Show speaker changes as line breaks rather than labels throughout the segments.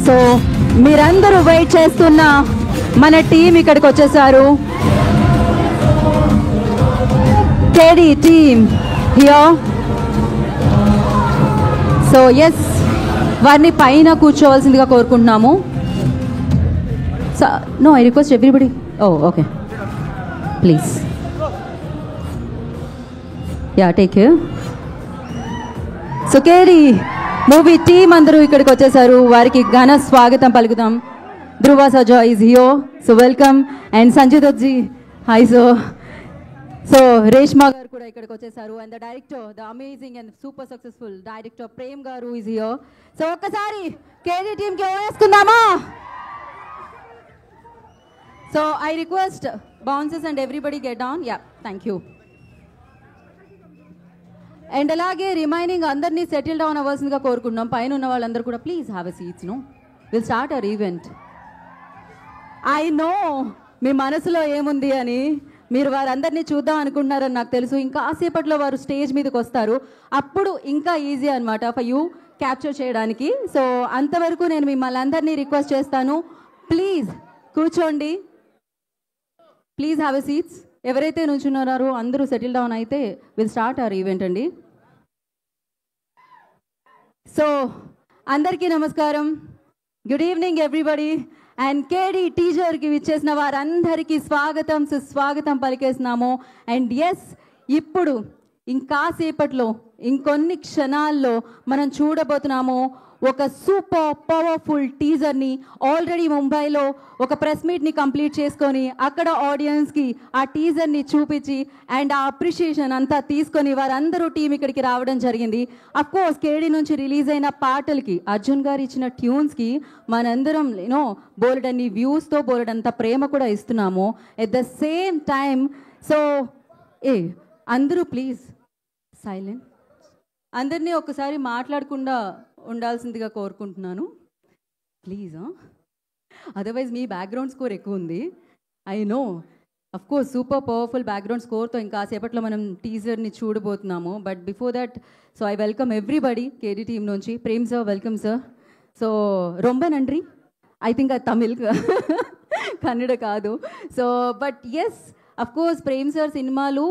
So మీరందరూ wait చేస్తున్న మన టీం ఇక్కడికి వచ్చేసారు. కేడి టీమ్ హియర్. సో ఎస్, వారిని పైన కూర్చోవలసిందిగా కోరుకుంటున్నాము. No, I request everybody. Okay, please. Ya, take care. So KD movie team అందరూ ఇక్కడికి వచ్చేసారు. వారికి ఘన స్వాగతం పలుకుతాం. ధ్రువ సజా is here, so welcome. And Sanjay Dutt ji, hi sir. So Reshma గారు కూడా ఇక్కడికి వచ్చేసారు. And the director, the amazing and super successful director Prem గారు ఈజ్ హియర్. సో ఒక్కసారి కేడి టీమ్కి వేసుకుందామా? So I request bouncers and everybody get down. Ya, thank you. And అలాగే remaining అందరినీ సెటిల్ డౌన్ అవ్వాల్సిందిగా కోరుకుంటున్నాం. పైన ఉన్న వాళ్ళందరూ కూడా please have a seats. No, will start our event. I know మీ మనసులో ఏముంది అని. మీరు వారందరినీ చూద్దాం అనుకుంటున్నారని నాకు తెలుసు. ఇంకా కాసేపట్లో వారు స్టేజ్ మీదకి వస్తారు. అప్పుడు ఇంకా ఈజీ అనమాట ఫర్ యూ క్యాప్చర్ చేయడానికి. సో అంతవరకు నేను మిమ్మల్ని అందరినీ రిక్వెస్ట్ చేస్తాను, ప్లీజ్ కూర్చోండి, ప్లీజ్ హ్యావ్ ఎ సీట్స్. ఎవరైతే నుంచున్నారో అందరూ సెటిల్ డౌన్ అయితే విల్ స్టార్ట్ అవర్ ఈవెంట్ అండి. సో అందరికీ నమస్కారం, గుడ్ ఈవినింగ్ ఎవ్రీబడి. అండ్ కేడి టీజర్కి విచ్చేసిన వారందరికీ స్వాగతం సుస్వాగతం పలికేస్తున్నాము. అండ్ ఎస్, ఇప్పుడు ఇంకాసేపట్లో ఇంకొన్ని క్షణాల్లో మనం చూడబోతున్నాము ఒక సూపర్ పవర్ఫుల్ టీజర్ని. ఆల్రెడీ ముంబైలో ఒక ప్రెస్ మీట్ని కంప్లీట్ చేసుకొని అక్కడ ఆడియన్స్కి ఆ టీజర్ని చూపించి అండ్ ఆ అప్రిషియేషన్ అంతా తీసుకొని వారందరూ టీం ఇక్కడికి రావడం జరిగింది. అఫ్కోర్స్ కేడి నుంచి రిలీజ్ అయిన పాటలకి, అర్జున్ గారు ఇచ్చిన ట్యూన్స్కి మనందరం బోలెడన్ని వ్యూస్తో బోలెడంత ప్రేమ కూడా ఇస్తున్నాము at the same time. So అందరూ ప్లీజ్ సైలెంట్. అందరినీ ఒకసారి మాట్లాడకుండా ఉండాల్సిందిగా కోరుకుంటున్నాను ప్లీజ్. అదర్వైజ్ మీ బ్యాక్గ్రౌండ్ స్కోర్ ఎక్కువ ఉంది. I know, of course super powerful background స్కోర్తో ఇంకాసేపట్లో మనం టీజర్ని చూడబోతున్నాము. But before that, so I welcome everybody KD team నుంచి. Prem sir, welcome sir. So రొంబ నండ్రి, ఐ థింక్ అది తమిళ్, కన్నడ కాదు. So but yes, of course Prem sir సినిమాలు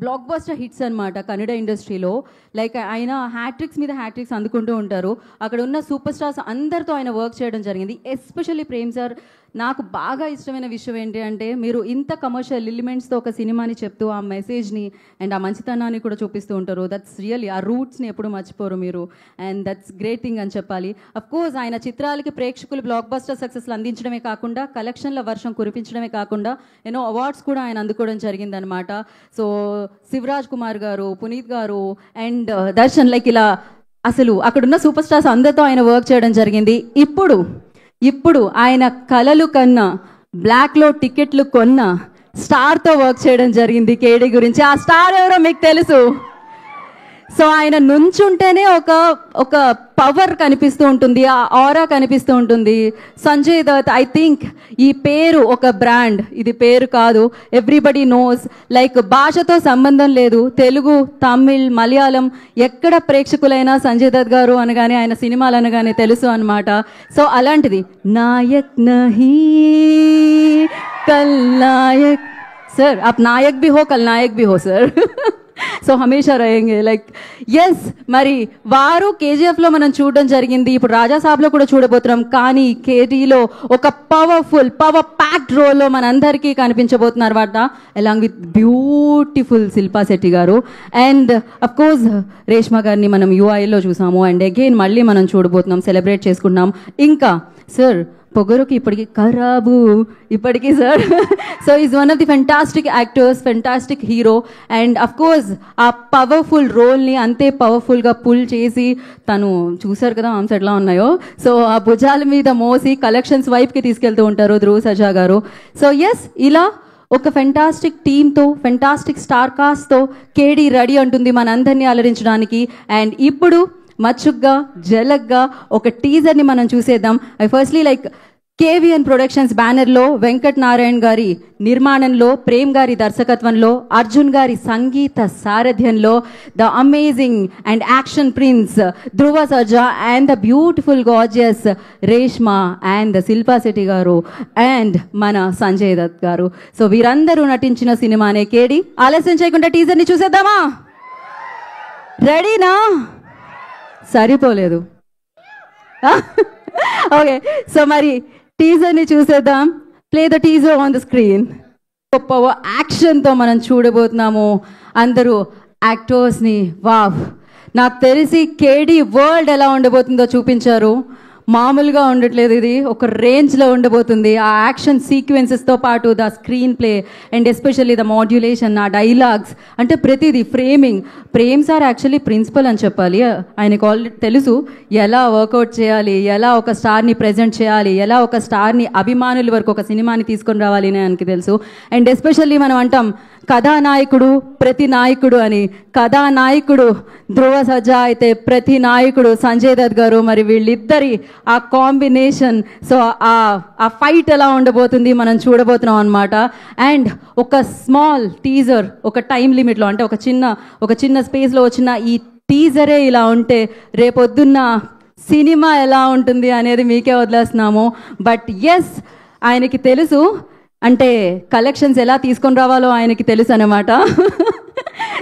బ్లాక్ బస్టర్ హిట్స్ అనమాట కన్నడ ఇండస్ట్రీలో. లైక్ ఆయన హ్యాట్రిక్స్ మీద హ్యాట్రిక్స్ అందుకుంటూ ఉంటారు. అక్కడ ఉన్న సూపర్ స్టార్స్ అందరితో ఆయన వర్క్ చేయడం జరిగింది. ఎస్పెషల్లీ ప్రేమ్ సార్ నాకు బాగా ఇష్టమైన విషయం ఏంటి అంటే, మీరు ఇంత కమర్షియల్ ఎలిమెంట్స్తో ఒక సినిమాని చెప్తూ ఆ మెసేజ్ని అండ్ ఆ మంచితనాన్ని కూడా చూపిస్తూ ఉంటారు. దట్స్ రియల్లీ, ఆ రూట్స్ని ఎప్పుడు మర్చిపోరు మీరు. అండ్ దట్స్ గ్రేట్ థింగ్ అని చెప్పాలి. అఫ్ కోర్స్ ఆయన చిత్రాలకి ప్రేక్షకులు బ్లాక్ బస్టర్ సక్సెస్లు అందించడమే కాకుండా, కలెక్షన్ల వర్షం కురిపించడమే కాకుండా ఎన్నో అవార్డ్స్ కూడా ఆయన అందుకోవడం జరిగిందనమాట. సో శివరాజ్ కుమార్ గారు, పునీత్ గారు అండ్ దర్శన్, లైక్ ఇలా అసలు అక్కడున్న సూపర్ స్టార్స్ అందరితో ఆయన వర్క్ చేయడం జరిగింది. ఇప్పుడు ఆయన కలలు కన్నా, బ్లాక్లో టికెట్లు కొన్న స్టార్తో వర్క్ చేయడం జరిగింది కేడి గురించి. ఆ స్టార్ ఎవరో మీకు తెలుసు. సో ఆయన నుంచుంటేనే ఒక పవర్ కనిపిస్తూ ఉంటుంది, ఆ ఆరా కనిపిస్తూ ఉంటుంది. సంజయ్ దత్, ఐ థింక్ ఈ పేరు ఒక బ్రాండ్, ఇది పేరు కాదు. ఎవ్రీబడి నోస్, లైక్ భాషతో సంబంధం లేదు. తెలుగు, తమిళ్, మలయాళం ఎక్కడ ప్రేక్షకులైనా సంజయ్ దత్ గారు అనగానే, ఆయన సినిమాలు అనగానే తెలుసు అనమాట. సో అలాంటిది నాయక్ నహీ కల్ నాయక్. सर आप नायक भी हो, कल नायक भी हो सर. సో హమేషా రహేంగే. లైక్ ఎస్, మరి వారు కేజీఎఫ్లో మనం చూడడం జరిగింది, ఇప్పుడు రాజాసాబ్లో కూడా చూడబోతున్నాం. కానీ కేడీలో ఒక పవర్ ప్యాక్డ్ రోల్లో మనందరికీ కనిపించబోతున్నారు వాట, along with beautiful Shilpa Shetty గారు. అండ్ అఫ్ కోర్స్ రేష్మా గారిని మనం యూఐలో చూసాము. అండ్ అగైన్ మళ్ళీ మనం చూడబోతున్నాం, సెలబ్రేట్ చేసుకుంటున్నాం. ఇంకా సార్ పొగరుకి ఇప్పటికీ ఖరాబు ఇప్పటికీ sir. So is one of the fantastic actors, fantastic hero. And of course ఆ పవర్ఫుల్ రోల్ని అంతే పవర్ఫుల్గా పుల్ చేసి, తను చూసారు కదా ఆమ్స్ ఎట్లా ఉన్నాయో, సో ఆ భుజాల మీద మోసి కలెక్షన్స్ వైపుకి తీసుకెళ్తూ ఉంటారు ధ్రువ సజా గారు. సో ఎస్, ఇలా ఒక ఫెంటాస్టిక్ టీమ్తో, ఫెంటాస్టిక్ స్టార్ కాస్ట్తో కేడి రెడీ అంటుంది మనందరినీ అలరించడానికి. అండ్ ఇప్పుడు మచ్చుగ్గా జలగ్గా ఒక టీజర్ని మనం చూసేద్దాం. ఐ ఫస్ట్లీ లైక్ కేవీఎన్ ప్రొడక్షన్స్ బ్యానర్లో వెంకట్ నారాయణ గారి నిర్మాణంలో, ప్రేమ్ గారి దర్శకత్వంలో, అర్జున్ గారి సంగీత సారథ్యంలో the amazing and action prince Dhruva Sarja and the beautiful gorgeous Reshma and the Shilpa Shetty గారు అండ్ మన సంజయ్ దత్ గారు. సో వీరందరూ నటించిన సినిమానే కేడి. ఆలస్యం చేయకుండా టీజర్ని చూసేద్దామా? రెడీనా? సరిపోలేదు. ఓకే, సో మరి టీజర్ని చూసేద్దాం. Play the teaser on the screen. గొప్ప యాక్షన్తో మనం చూడబోతున్నాము అందరూ యాక్టర్స్ని. వావ్, నాకు తెలిసి కేడి వరల్డ్ ఎలా ఉండబోతుందో చూపించారు. మామూలుగా ఉండట్లేదు, ఇది ఒక రేంజ్లో ఉండబోతుంది. ఆ యాక్షన్ సీక్వెన్సెస్తో పాటు the screen play and especially the modulation, ఆ డైలాగ్స్, అంటే ప్రతిదీ framing. Prem sir actually principle అని చెప్పాలి. ఆయనకు ఆల్రెడీ తెలుసు ఎలా వర్కౌట్ చేయాలి, ఎలా ఒక స్టార్ని ప్రజెంట్ చేయాలి, ఎలా ఒక స్టార్ని అభిమానుల వరకు ఒక సినిమాని తీసుకొని రావాలి అని ఆయనకి తెలుసు. అండ్ ఎస్పెషల్లీ మనం అంటాం కథానాయకుడు ప్రతి నాయకుడు అని. కథానాయకుడు ధ్రువ సర్జా అయితే ప్రతి నాయకుడు సంజయ్ దత్ గారు. మరి వీళ్ళిద్దరి ఆ కాంబినేషన్, సో ఆ ఫైట్ ఎలా ఉండబోతుంది మనం చూడబోతున్నాం అనమాట. అండ్ ఒక స్మాల్ టీజర్, ఒక టైం లిమిట్లో, అంటే ఒక చిన్న స్పేస్లో వచ్చిన ఈ టీజరే ఇలా ఉంటే రేపొద్దున్న సినిమా ఎలా ఉంటుంది అనేది మీకే వదిలేస్తున్నాము. బట్ ఎస్, ఆయనకి తెలుసు, అంటే కలెక్షన్స్ ఎలా తీసుకొని రావాలో ఆయనకి తెలుసు అనమాట.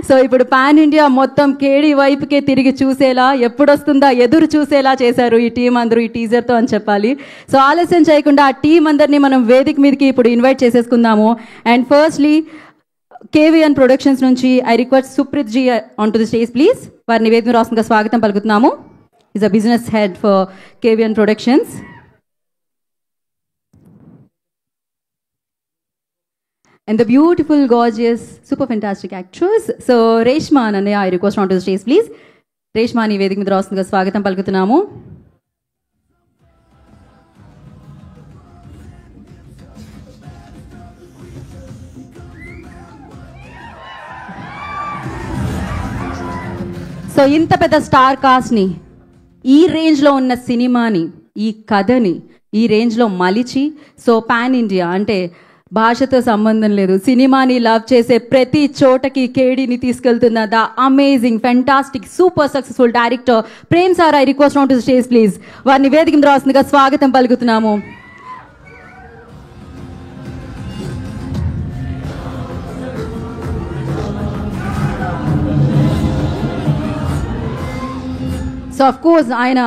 సో ఇప్పుడు పాన్ ఇండియా మొత్తం కేడి వైపుకే తిరిగి చూసేలా, ఎప్పుడొస్తుందా ఎదురు చూసేలా చేశారు ఈ టీం అందరూ ఈ టీజర్తో అని చెప్పాలి. సో ఆలస్యం చేయకుండా ఆ టీం అందరినీ మనం వేదిక మీదకి ఇప్పుడు ఇన్వైట్ చేసేసుకుందాము. అండ్ ఫస్ట్లీ కేవీఎన్ ప్రొడక్షన్స్ నుంచి I request Supreeth ji on to the stage please. వారిని వేదిక రాష్ట్రంగా స్వాగతం పలుకుతున్నాము. Is a business head for KVN productions. And the beautiful, gorgeous, super fantastic actress. So Reshma Ananya, I request onto the stage please. Reshma ni వేదిక మీద రాస్తుందిగా స్వాగతం పలుకుతున్నాము. So ఇంత పెద్ద స్టార్ కాస్ట్ని, ఈ రేంజ్లో ఉన్న సినిమాని, ఈ కథని ఈ రేంజ్లో మలిచి, సో పాన్ ఇండియా అంటే భాషతో సంబంధం లేదు, సినిమాని లవ్ చేసే ప్రతి చోటకి కేడీని తీసుకెళ్తున్న the amazing fantastic super successful director Prem sir, I request on to stage please. వారిని వేదిక మీద రాస్తుందిగా స్వాగతం పలుకుతున్నాము. సో అఫ్ కోర్స్ ఆయన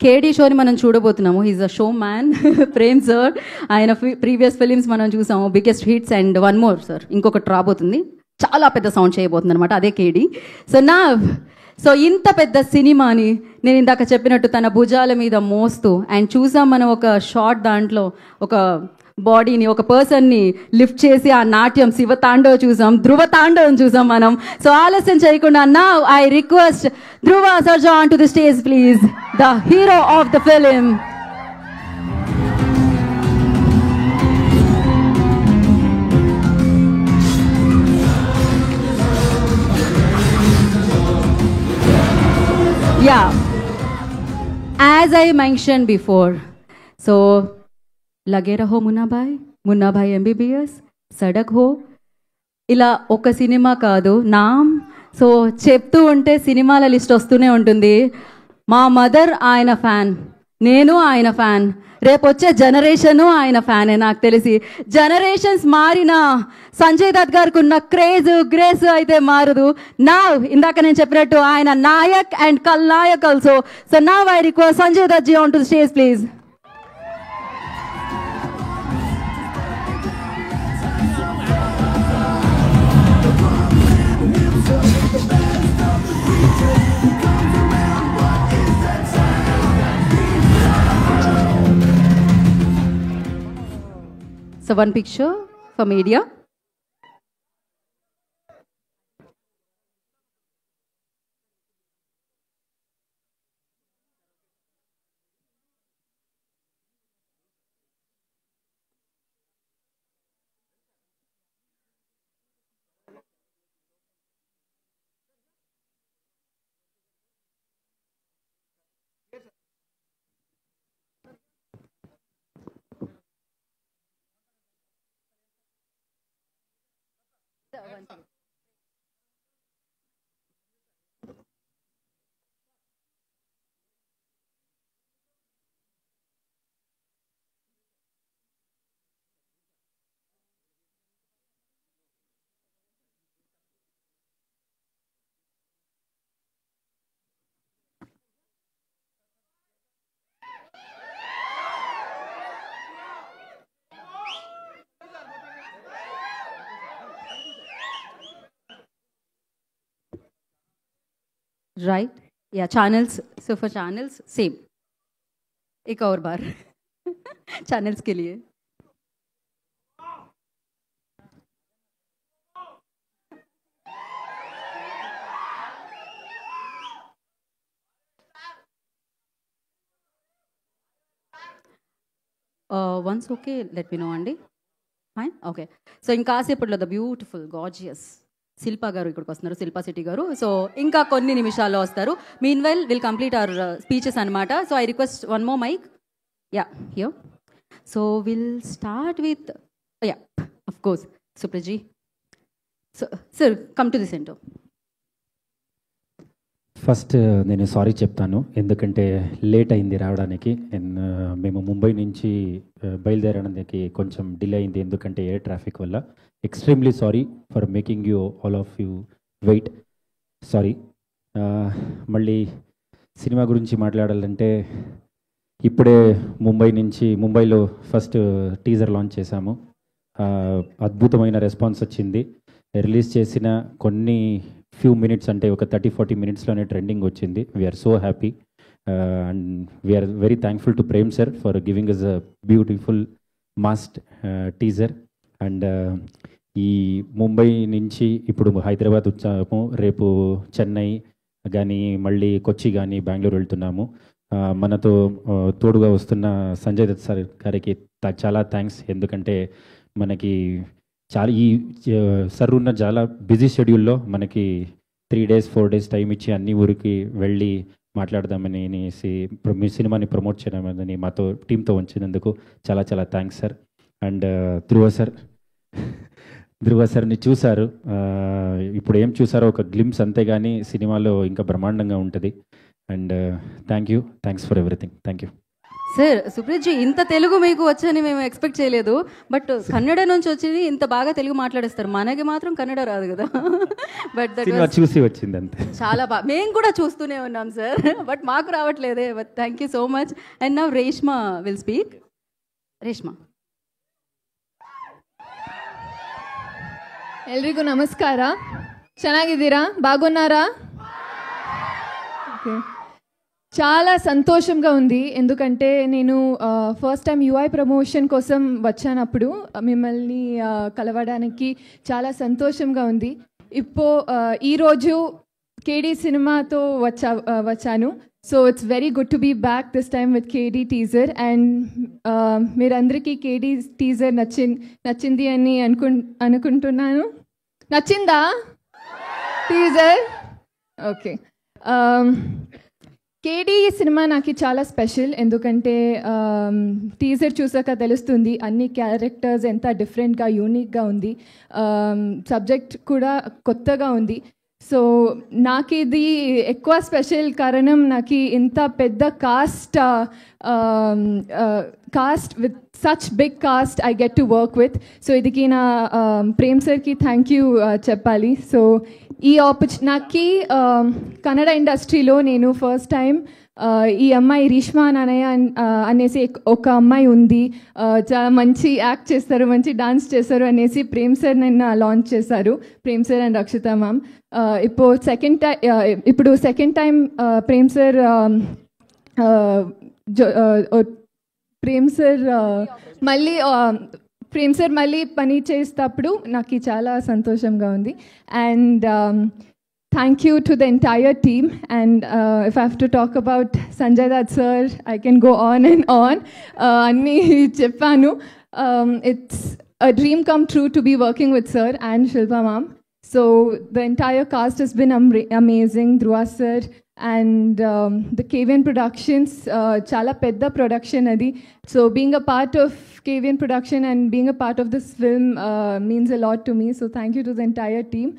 కేడీ షోని మనం చూడబోతున్నాము. He's a showman Prem sir. ఆయన ప్రీవియస్ ఫిలిమ్స్ మనం చూసాము, biggest hits and one more sir, ఇంకొకటి రాబోతుంది, చాలా పెద్ద సౌండ్ చేయబోతుంది అనమాట, అదే కేడీ. సో ఇంత పెద్ద సినిమాని నేను ఇందాక చెప్పినట్టు తన భుజాల మీద మోస్తూ, అండ్ చూసాం మనం ఒక షార్ట్, దాంట్లో ఒక బాడీని, ఒక పర్సన్ని లిఫ్ట్ చేసి ఆ నాట్యం శివతాండవ్ చూసాం, ధ్రువ తాండవం చూసాం మనం. సో ఆలస్యం చేయకుండా now I request Dhruva Sarja on to the stage please, the hero of the film. Yeah, as I mentioned before, so Lage Raho Munna Bhai MBBS, Sadak హో, ఇలా ఒక సినిమా కాదు నామ్. సో చెప్తూ ఉంటే సినిమాల లిస్ట్ వస్తూనే ఉంటుంది. మా మదర్ ఆయన ఫ్యాన్, నేను ఆయన ఫ్యాన్, రేపు వచ్చే జనరేషను ఆయన ఫ్యానే. నాకు తెలిసి జనరేషన్స్ మారినా సంజయ్ దత్ గారికి ఉన్న క్రేజ్ గ్రేస్ అయితే మారదు. నా ఇందాక నేను చెప్పినట్టు ఆయన Nayak and Khalnayak also. So నా I request Sanjay Dutt ji on to the stage please. So one picture for media. Right? Yeah, channels. So for channels, same. एक और बार channels के लिए. Once okay, let me know, Andy. Fine? Okay. So in కాసేపట్లో the beautiful, gorgeous Shilpa గారు ఇక్కడికి వస్తున్నారు, శిల్పా శెట్టి గారు. So ఇంకా కొన్ని నిమిషాల్లో వస్తారు. Mean well will complete our speeches అనమాట. So I request one more mic. Ya here. So will start with ya of course సుప్రజీ. So sir come to the centre.
First నేను సారీ చెప్తాను, ఎందుకంటే లేట్ అయింది రావడానికి. మేము ముంబై నుంచి బయలుదేరడానికి కొంచెం డిలే అయింది, ఎందుకంటే ఎయిర్ ట్రాఫిక్ వల్ల. Extremely sorry for making you all of you wait. Sorry. మళ్ళీ సినిమా గురించి మాట్లాడాలంటే ఇప్పుడే ముంబైలో ఫస్ట్ టీజర్ లాంచ్ చేశాము. అద్భుతమైన రెస్పాన్స్ వచ్చింది. రిలీజ్ చేసిన కొన్ని ఫ్యూ మినిట్స్, అంటే ఒక 30-40 మినిట్స్లోనే ట్రెండింగ్ వచ్చింది. We're so happy and we're very thankful to Prem sir for giving us a beautiful మాస్ట్ టీజర్. అండ్ ఈ ముంబై నుంచి ఇప్పుడు హైదరాబాద్ వచ్చాము, రేపు చెన్నై కానీ మళ్ళీ కొచ్చి కానీ బెంగళూరు వెళ్తున్నాము. మనతో తోడుగా వస్తున్న సంజయ్ దత్ సార్ గారికి చాలా థ్యాంక్స్, ఎందుకంటే మనకి చాలా ఈ సార్ ఉన్న చాలా బిజీ షెడ్యూల్లో మనకి 3 days 4 days టైం ఇచ్చి అన్ని ఊరికి వెళ్ళి మాట్లాడదామని మీ సినిమాని ప్రమోట్ చేయడామని మాతో టీంతో ఉంచినందుకు చాలా చాలా థ్యాంక్స్ సార్. అండ్ ధ్రువ సార్ని చూశారు, ఇప్పుడు ఏం చూసారో ఒక గ్లిమ్స్ అంతేగాని సినిమాలో ఇంకా బ్రహ్మాండంగా ఉంటుంది. And thanks for everything. Thank you
sir. సుప్రీత్జీ, ఇంత తెలుగు మీకు వచ్చని మేము ఎక్స్పెక్ట్ చేయలేదు. బట్ కన్నడ నుంచి వచ్చింది, ఇంత బాగా తెలుగు మాట్లాడేస్తారు. మనకి మాత్రం కన్నడ రాదు కదా. బట్
చూసి వచ్చింది అంతే.
చాలా బాగా, మేము కూడా చూస్తూనే ఉన్నాం సార్, బట్ మాకు రావట్లేదే. But thank you so much. And now Reshma will speak. Reshma.
ಎಲ್ರಿಗೂ ನಮಸ್ಕಾರ. ಚೆನ್ನಾಗಿದ್ದೀರಾ? బాగున్నారా? ఓకే. చాలా సంతోషంగా ఉంది, ఎందుకంటే నేను ఫస్ట్ టైం యూఐ ప్రమోషన్ కోసం వచ్చానప్పుడు మిమ్మల్ని కలవడానికి చాలా సంతోషంగా ఉంది. ఈరోజు కేడీ సినిమాతో వచ్చాను. So it's very good to be back this time with KD teaser. And మీరందరికీ కేడీ టీజర్ నచ్చింది అని అనుకుంటున్నాను. నచ్చిందా టీజర్? ఓకే. కేడీ సినిమా నాకు చాలా స్పెషల్, ఎందుకంటే టీజర్ చూసాక తెలుస్తుంది అన్ని క్యారెక్టర్స్ ఎంత డిఫరెంట్గా యూనిక్గా ఉంది. సబ్జెక్ట్ కూడా కొత్తగా ఉంది. సో నాకు ఇది ఎక్కువ స్పెషల్ కారణం, నాకు ఇంత పెద్ద cast with such big cast I get to work with. So ఇదికి నా ప్రేమ్ సార్కి థ్యాంక్ యూ చెప్పాలి. సో ఈ నాకు కన్నడ ఇండస్ట్రీలో నేను ఫస్ట్ టైం ఈ అమ్మాయి రీష్మా నానయ్య అనేసి ఒక అమ్మాయి ఉంది, చాలా మంచి యాక్ట్ చేస్తారు, మంచి డాన్స్ చేస్తారు అనేసి ప్రేమ్ సార్ నిన్న లాంచ్ చేశారు, Prem sir and Rakshita ma'am. ఇప్పుడు సెకండ్ టైం ప్రేమ్ సార్ మళ్ళీ పని చేసేటప్పుడు నాకు చాలా సంతోషంగా ఉంది. And thank you to the entire team. And if I have to talk about Sanjay Dutt sir, I can go on and on. Anni cheppanu. It's a dream come true to be working with sir and Shilpa ma'am. So the entire cast has been amazing. Dhruva sir and the KVN Productions, chala pedda production adi. So being a part of KVN Production and being a part of this film means a lot to me. So thank you to the entire team.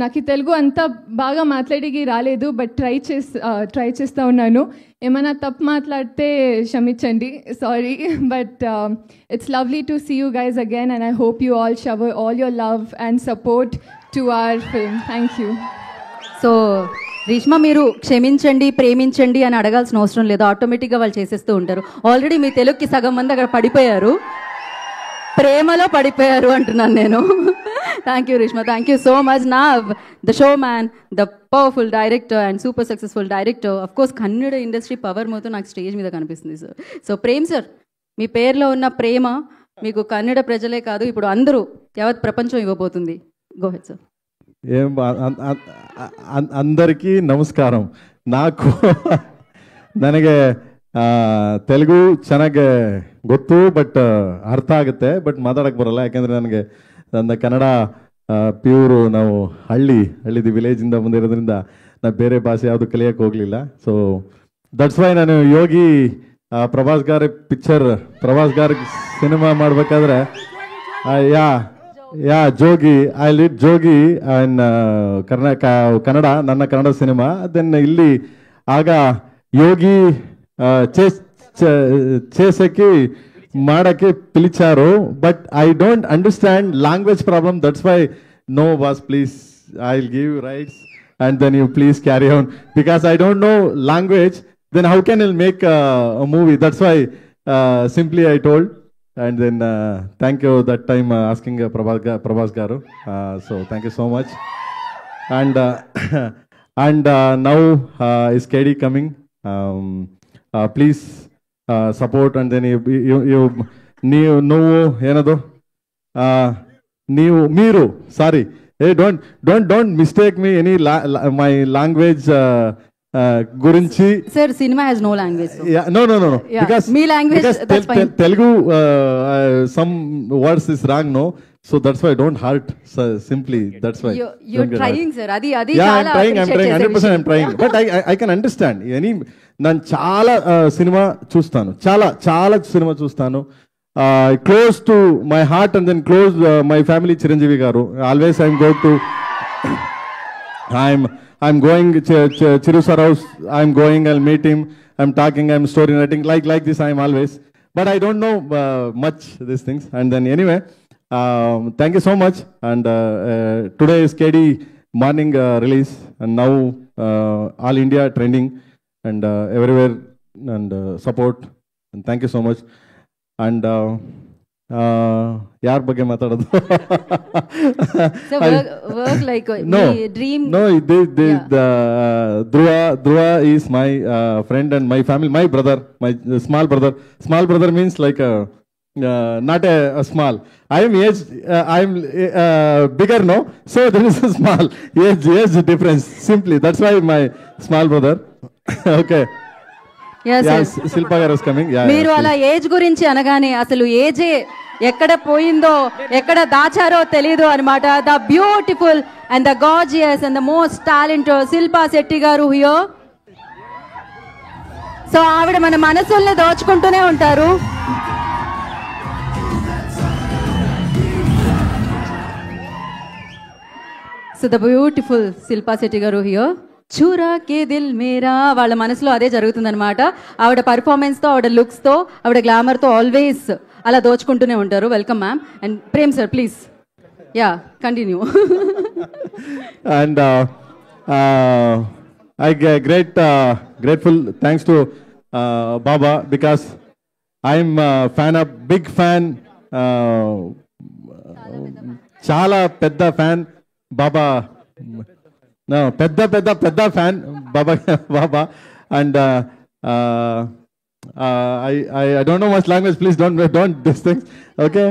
నాకు తెలుగు అంతా బాగా మాట్లాడేకి రాలేదు, but try చేస్తూ ఉన్నాను. ఏమైనా తప్పు మాట్లాడితే క్షమించండి, sorry. But it's lovely to see you guys again and I hope you all shower all your love and support to our film. Thank you.
So Reeshma, మీరు క్షమించండి, ప్రేమించండి అని అడగాల్సిన అవసరం లేదు, ఆటోమేటిక్గా వాళ్ళు చేసేస్తూ ఉంటారు. ఆల్రెడీ మీ తెలుగుకి సగం మంది అక్కడ పడిపోయారు, ప్రేమలో పడిపోయారు అంటున్నాను నేను. Thank you Reshma, thank you so much. నా the show man, the powerful director and super successful director, of course Kannada industry power మొత్తం నాకు స్టేజ్ మీద కనిపిస్తుంది సార్. సో ప్రేమ్ సార్, మీ పేరులో ఉన్న ప్రేమ మీకు కన్నడ ప్రజలే కాదు, ఇప్పుడు అందరూ యావత్ ప్రపంచం ఇవ్వబోతుంది. Go head sir.
ఏం అందరికీ ನಮಸ್ಕಾರಂ. ನನಗೆ ತೆಲುಗು ಚೆನ್ನಾಗಿ ಗೊತ್ತು, ಬಟ್ ಅರ್ಥ ಆಗುತ್ತೆ, ಬಟ್ ಮಾತಾಡಕ್ಕೆ ಬರಲ್ಲ. ಯಾಕೆಂದರೆ ನನಗೆ ನನ್ನ ಕನ್ನಡ ಪ್ಯೂರು, ನಾವು ಹಳ್ಳಿದು ವಿಲೇಜಿಂದ ಬಂದಿರೋದ್ರಿಂದ ನಾನು ಬೇರೆ ಭಾಷೆ ಯಾವುದು ಕಲಿಯೋಕ್ಕೆ ಹೋಗಲಿಲ್ಲ. ಸೊ ದಟ್ಸ್ ವೈ ನಾನು ಯೋಗಿ ಪ್ರಭಾಸ್ ಗಾರಿ ಪಿಕ್ಚರ್, ಪ್ರಭಾಸ್ ಗಾರಿ ಸಿನಿಮಾ ಮಾಡಬೇಕಾದ್ರೆ Jogi, I led Jogi and Kannada, ನನ್ನ ಕನ್ನಡ ಸಿನಿಮಾ. ದೆನ್ ಇಲ್ಲಿ ಆಗ ಯೋಗಿ చేసేకి ಮಾಡಕ್ಕೆ పిలిచారు, but I don't understand language problem. That's why no boss, please I will give rights and then you please carry on, because I don't know language. Then how can I make a movie? That's why simply I told. And then thank you that time asking Prabhas garu. So thank you so much. And now is KD coming. Please support. And then you ಏನದು మీరు sorry, hey, don't mistake me any my language గురించి.
Sir, cinema has no language.
No. Because
మీ language, that's fine.
Telugu some words is wrong, no, so that's why don't hurt, simply that's why
you're trying sir. అది
yeah, I'm trying 100% I'm trying, but I can understand any. ನಾನು చాలా cinema చూస్తాను, చాలా cinema చూస్తాను, close to my heart, and then close my family. Chiranjeevi గారు always I'm go to I'm going Chiru sir house. I'm going, I'll meet him, I'm talking, I'm story writing, like this I'm always, but I don't know much these things. And then anyway, thank you so much. And today is KD morning release, and now all India trending and everywhere, and support, and thank you so much. And ಯಾರ ಬಗ್ಗೆ ಮಾತಾಡೋದು?
Work like dream.
No, Dhruva is my friend and my family, my brother, my small brother. Small brother means like not a small. I am age, I am bigger, no, so there is a small age difference, simply that's why my small brother. Okay. Shilpa గారు coming.
మీరు అలా age గురించి అనగానే అసలు ఏజే ఎక్కడ పోయిందో, ఎక్కడ దాచారో తెలియదు అనమాట. The beautiful and the gorgeous and the most talented Shilpa Shetty గారు హియర్. సో ఆవిడ మన మనసుల్ని దోచుకుంటూనే ఉంటారు. So the beautiful Shilpa Shetty గారు హియర్. చూరా కే దిల్ మేరా, వాళ్ళ మనసులో అదే జరుగుతుందనమాట. ఆవిడ పర్ఫార్మెన్స్తో, ఆవిడ లుక్స్తో, ఆవిడ గ్లామర్తో ఆల్వేస్ అలా దోచుకుంటూనే ఉంటారు. Welcome ma'am. And Prem sir please, yeah continue.
And I grateful thanks to Baba, because I'm big fan, చాలా పెద్ద ఫ్యాన్ బాబా. No, పెద్ద fan Baba. And I don't know much language, please don't this things, okay.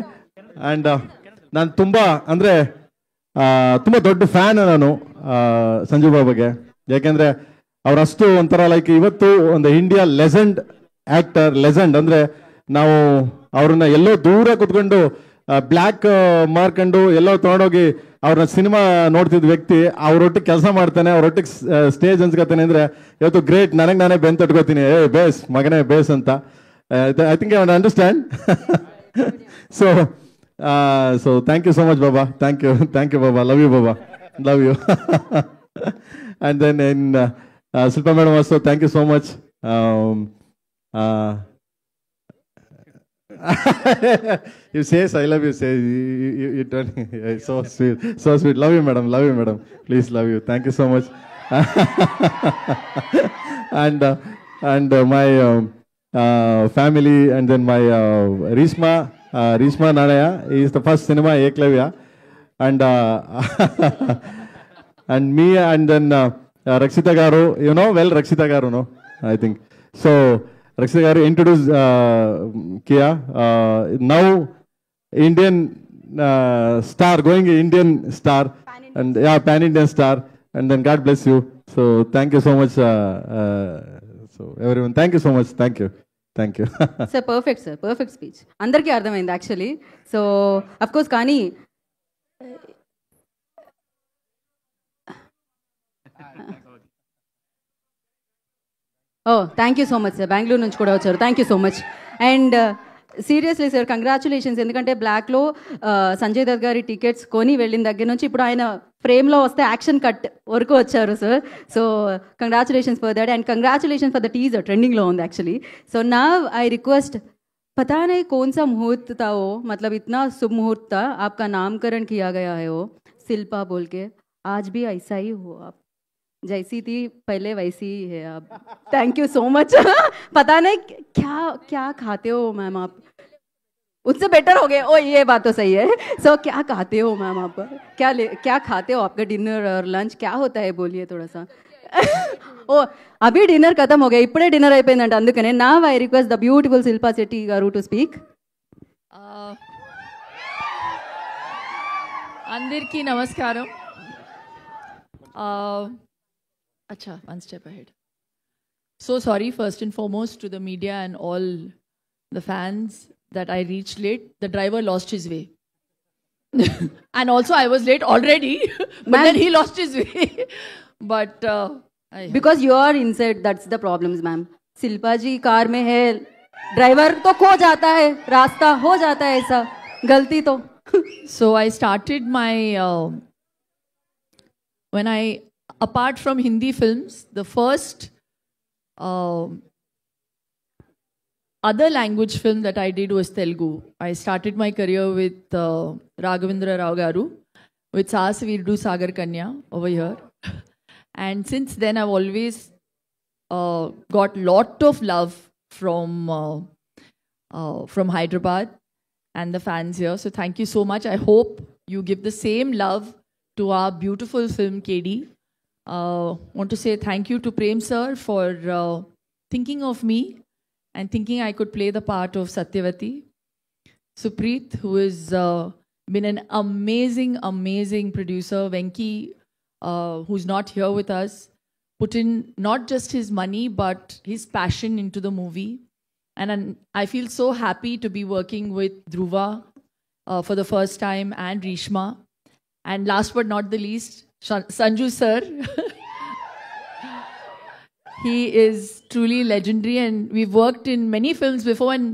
And ನಾನು ತುಂಬ ದೊಡ್ಡ fan ನಾನು ಸಂಜು ಬಾಬಾಗೆ. ಯಾಕೆಂದ್ರೆ ಅವರಷ್ಟು ಒಂಥರ ಲೈಕ್ ಇವತ್ತು ಒಂದು ಇಂಡಿಯಾ ಲೆಜೆಂಡ್ ಆಕ್ಟರ್. ಲೆಜೆಂಡ್ ಅಂದ್ರೆ ನಾವು ಅವ್ರನ್ನ ಎಲ್ಲೋ ದೂರ ಕುತ್ಕೊಂಡು ಬ್ಲ್ಯಾಕ್ ಮಾರ್ಕೊಂಡು ಎಲ್ಲೋ ತಗೊಂಡೋಗಿ ಅವ್ರನ್ನ ಸಿನಿಮಾ ನೋಡ್ತಿದ್ದ ವ್ಯಕ್ತಿ ಅವ್ರೊಟ್ಟಿಗೆ ಕೆಲಸ ಮಾಡ್ತಾನೆ, ಅವ್ರೊಟ್ಟಿಗೆ ಸ್ಟೇಜ್ ಹಂಚ್ಕೊತಾನೆ ಅಂದರೆ ಇವತ್ತು ಗ್ರೇಟ್, ನನಗೆ ನಾನೇ ಬೆನ್ ತಟ್ಕೋತೀನಿ, ಏ ಬೇಸ್ ಮಗನೇ ಬೇಸ್ ಅಂತ. I think I understand. So thank you so much Baba, thank you Baba, love you Baba, love you. And then in Shilpa madam also thank you so much. You says I love you, say you turn so sweet, love you madam, please, love you, thank you so much. and my family, and then my Rishma Nanaya is the first cinema Eklavya, and and me, and then Rakshita Garu, you know well Rakshita Garu, no, I think so. Rakshita Garu introduced Kia, now Indian star, going Indian star, and yeah, pan-Indian star, and then God bless you. So thank you so much, so everyone, thank you so much, thank you.
Sir, perfect speech. అందరికీ అర్థమైంది actually. So of course కానీ thank you so much sir, Bengaluru నుంచి కూడా వచ్చారు, thank you so much. And seriously sir congratulations, ఎందుకంటే బ్లాక్లో సంజయ్ దత్ గారి tickets కొని వెళ్ళిన దగ్గర నుంచి ఇప్పుడు ఆయన ఫ్రేమ్లో వస్తే యాక్షన్ కట్ వరకు వచ్చారు sir. So congratulations for that, and congratulations for the teaser, ట్రెండింగ్లో ఉంది యాక్చుअली. सो नाउ आई रिक्वेस्ट, पता नहीं कौन सा मुहूर्त था वो, मतलब इतना शुभ मुहूर्त था, आपका नामकरण किया गया है वो शिल्पा बोल के. आज भी ऐसा ही हो, आप जैसी थी पहले वैसी ही है आप. Thank you so much. पता नहीं क्या क्या खाते हो मैम आप, उससे बेटर हो गए. ओ ये बात तो सही है. सो क्या खाते हो मैम आप, क्या खाते हो, आपका डिनर और लंच क्या होता है बोलिए थोड़ा सा. ఓ అభి డిన్నర్ ఖతం हो गया, ఇప్పుడే డిన్నర్ అయిపోయిందంట, అందుకనే నా I request the beautiful Shilpa Shetty గారు టు స్పీక్.
అందరికీ నమస్కారం. अच्छा, one step ahead. So sorry first and foremost to the media and all the fans that I reached late. The driver lost his way. And also I was late already, but then he lost his way. But
because you are inside, that's the problems ma'am. Shilpa ji car में है, driver तो खो जाता है, रास्ता हो जाता है, ऐसा गलती तो.
So I started my when I, apart from Hindi films, the first other language film that I did was Telugu. I started my career with Raghavendra Rao Garu with Saas Veerudu Sagar Kanya over here. And since then I've always got lot of love from Hyderabad and the fans here. So thank you so much. I hope you give the same love to our beautiful film KD. Want to say thank you to Prem sir for thinking of me and thinking I could play the part of Satyavati. Supreet, who has been an amazing producer. Venki, who's not here with us, put in not just his money but his passion into the movie. And I feel so happy to be working with Dhruva for the first time, and Rishma. And last but not the least, Sanju sir. He is truly legendary, and we've worked in many films before and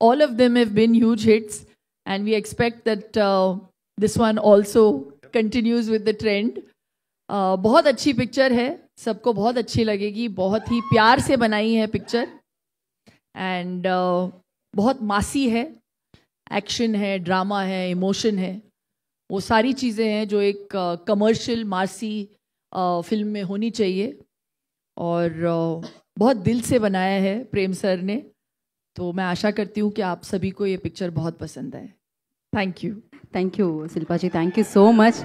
all of them have been huge hits, and we expect that this one also continues with the trend. बहुत अच्छी picture है, सबको बहुत अच्छी लगेगी, बहुत ही प्यार से बनाई है पिक्चर, एंड बहुत मासी है, एक्शन है, ड्रामा है, इमोशन है, वो सारी चीज़ें हैं जो एक कमर्शियल मासी फिल्म में होनी चाहिए. और बहुत दिल से बनाया है प्रेम सर ने, तो मैं आशा करती हूँ कि आप सभी को ये पिक्चर बहुत पसंद आए. Thank you
Shilpa ji, thank you so much.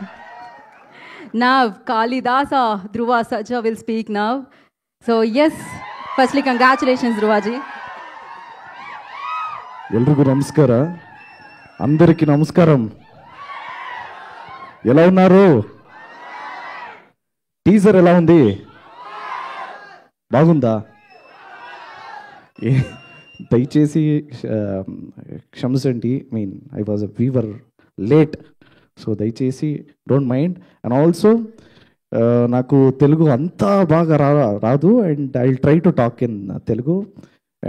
Now Kalidasa Dhruva Saja will speak now. So yes, firstly congratulations Dhruva ji.
ఎల్లరికీ నమస్కార, అందరికీ నమస్కారం. ఎలా ఉన్నారు? టీజర్ ఎలా ఉంది? బాగుందా? దయచేసి క్షమించండి, we were late సో దయచేసి డోంట్ మైండ్. అండ్ ఆల్సో నాకు తెలుగు అంతా బాగా రాదు, and I will try to talk in Telugu.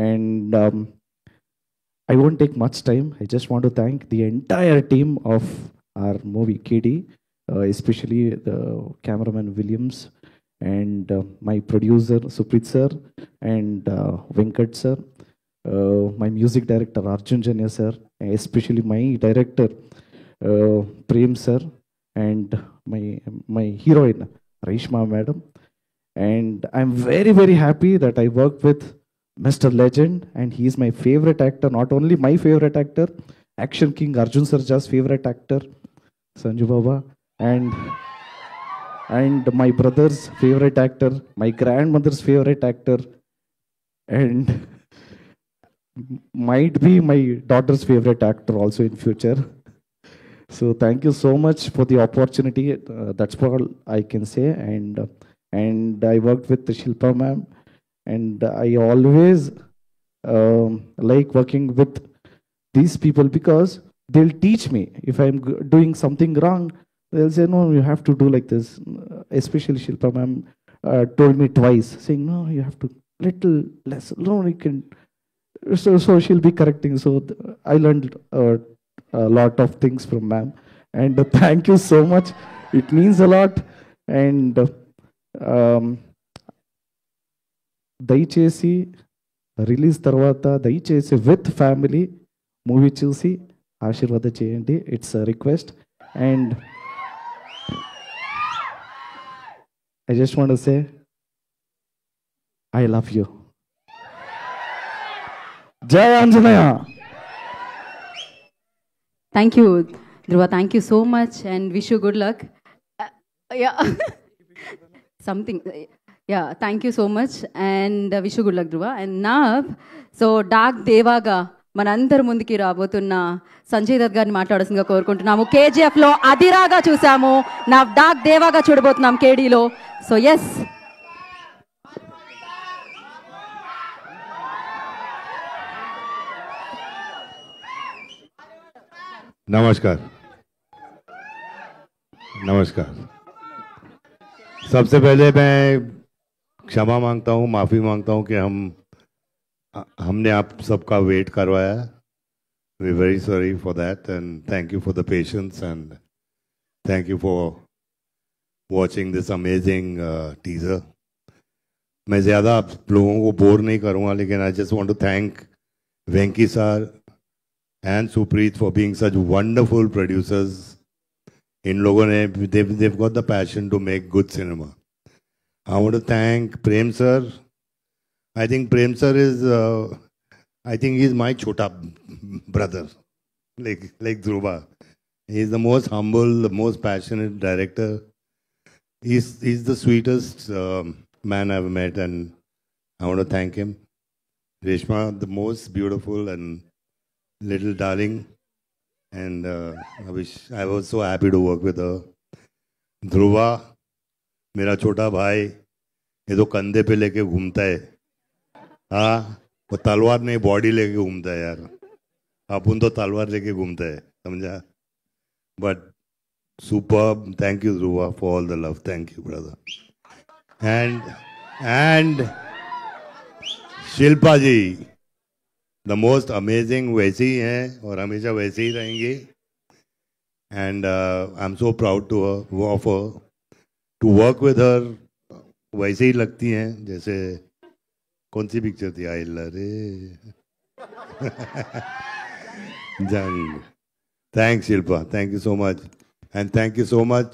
And I won't take much time. I just want to thank the entire team of our movie KD, especially the cameraman Williams and my producer Suprit sir and Venkat sir, my music director Arjun Janya sir, especially my director Prem sir, and my heroine Reshma madam. And I'm very, very happy that I worked with Mr. Legend, and he is my favorite actor. Not only my favorite actor, Action King Arjun Sarja's favorite actor, Sanju Baba, and my brother's favorite actor, my grandmother's favorite actor, and might be my daughter's favorite actor also in future. So thank you so much for the opportunity. That's all I can say. And I worked with Shilpa ma'am. And I always like working with these people because they'll teach me. If I'm doing something wrong, they'll say, no, you have to do like this. Especially Shilpa ma'am told me twice, saying, no, you have to little less. No, you can. So she'll be correcting. So I learned a lot of things from ma'am. And thank you so much. It means a lot. And దయచేసి release తర్వాత దయచేసి with family movie చూసి ఆశీర్వాద చేయండి. It's request. And I just want to say I love you. జై Anjaneya.
Thank you, Dhruva. Thank you so much and wish you good luck. Yeah. Something. Yeah, thank you so much and wish you good luck, Dhruva. And now, so dog దేవాగా మనందరి ముందుకి రాబోతున్న సంజయ్ దత్ గారిని మాట్లాడాల్సిందిగా కోరుకుంటున్నాము. కేజీఎఫ్లో అదిరాగా చూసాము, నా డాగ్ దేవాగా చూడబోతున్నాం కేడీలో. సో ఎస్,
नमस्कार. सबसे पहले मैं क्षमा मांगता हूँ, माफ़ी मांगता हूँ कि हमने आप सबका वेट करवाया. We very sorry for that and thank you for the patience and thank you for watching this amazing teaser. मैं ज़्यादा आप लोगों को बोर नहीं करूँगा, लेकिन I just want to thank Venky sir and Supreet for being such wonderful producers. In लोगों ने they've got the passion to make good cinema. I want to thank Prem sir. I think Prem sir is I think he's my chota brother, like Dhruva. He's the most humble, the most passionate director. He's the sweetest man I've met, and I want to thank him. Reshma, the most beautiful and little darling, and I was so happy to work with her. Dhruva, मेरा छोटा भाई, ये तो कंधे पे लेके घूमता है. हाँ, वो तलवार नहीं बॉडी लेके घूमता है यार. अपन तो तलवार लेके घूमता है, समझा? But superb. Thank you Dhruva for all the love. Thank you brother. And Shilpa ji, the most amazing, वैसे ही हैं और हमेशा वैसे ही रहेंगे. And I'm so proud to work with her. वैसे ही लगती हैं जैसे कौन सी पिक्चर थी, आई लरे जंग. Thanks Shilpa, thank you so much, and thank you so much.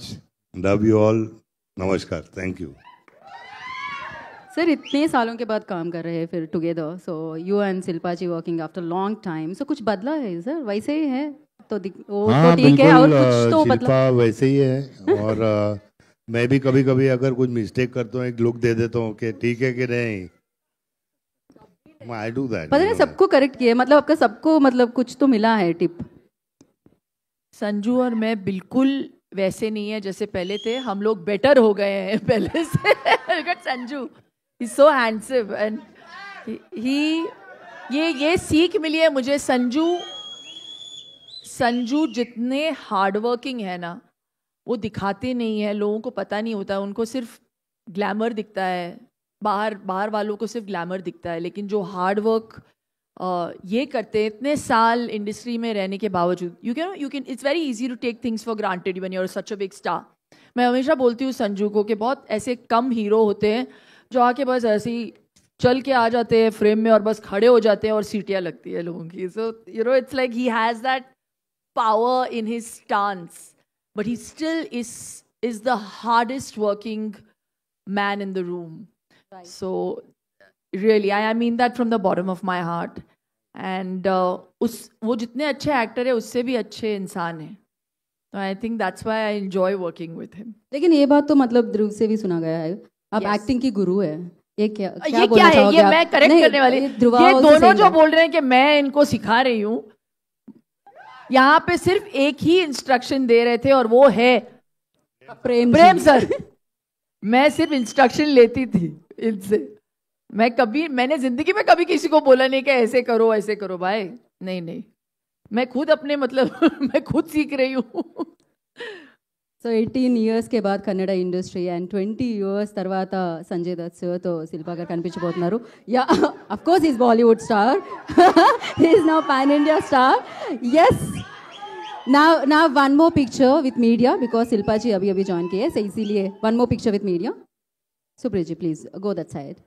Love you all. Namaskar. Thank you.
Sir इतने सालों के बाद काम कर रहे हैं फिर together. So you and Shilpa ji working after long time. So कुछ बदला है सर? वैसे ही है तो वो तो ठीक है, और कुछ तो बदला?
शिल्पा वैसे ही है, और मैं भी कभी कभी अगर कुछ मिस्टेक करता हूँ एक लुक दे देता हूँ कि ठीक है कि नहीं. I do that.
पता नहीं सबको करेक्ट किया, मतलब आपका सबको मतलब कुछ तो मिला है टिप.
संजू और मैं बिल्कुल वैसे नहीं है जैसे पहले थे. हम लोग बेटर हो गए हैं पहले से. Sanju He's so handsome and ये सीख मिली है मुझे. संजू जितने हार्डवर्किंग है ना, वो दिखाते नहीं है, लोगों को पता नहीं होता, उनको सिर्फ ग्लैमर दिखता है, बाहर वालों को सिर्फ ग्लैमर दिखता है, लेकिन जो हार्ड वर्क ये करते हैं इतने साल इंडस्ट्री में रहने के बावजूद, you can it's very easy to take things for granted when you are such a big star. मैं हमेशा बोलती हूँ संजू को कि बहुत ऐसे कम हीरो होते हैं जो आके बस ऐसे ही चल के आ जाते हैं फ्रेम में और बस खड़े हो जाते हैं और सीटियाँ लगती है लोगों की. So you know it's like he has that power in his stance, but he still is the hardest working man in the room.
Right.
So really, I mean that from the bottom of my heart. And वो जितने अच्छे actor है उससे भी अच्छे इंसान है. So I think that's why I enjoy working with him.
लेकिन ये बात तो मतलब ध्रुव से भी सुना गया है, आप
Yes.
एक्टिंग की गुरु है. ये क्या
ये
बोलना
क्या है?
चाहोगे
ये
आप?
मैं करेक्ट
नहीं,
करने वाली.
ध्रुवा
ये
also
दोनों
saying
जो
that.
बोल रहे हैं कि मैं इनको सिखा रही हूँ, यहाँ पे सिर्फ एक ही इंस्ट्रक्शन दे रहे थे और वो है
प्रेम
प्रेम
जी.
सर. मैं सिर्फ इंस्ट्रक्शन लेती थी इनसे. मैंने जिंदगी में कभी किसी को बोला नहीं कि ऐसे करो भाई. नहीं, मैं खुद अपने मतलब मैं खुद सीख रही हूँ.
సో 18 ఇయర్స్ కే బాద్ కన్నడ ఇండస్ట్రీ అండ్ 20 ఇయర్స్ తర్వాత సంజయ్ దత్ సార్తో శిల్పా గారు కనిపించబోతున్నారు. Ya of course is Bollywood star, is now pan India star. Yes, now one more picture with media because Shilpa ji अभी join किए हैं, so इसीलिए one more picture with media. Supriya ji, please go that side.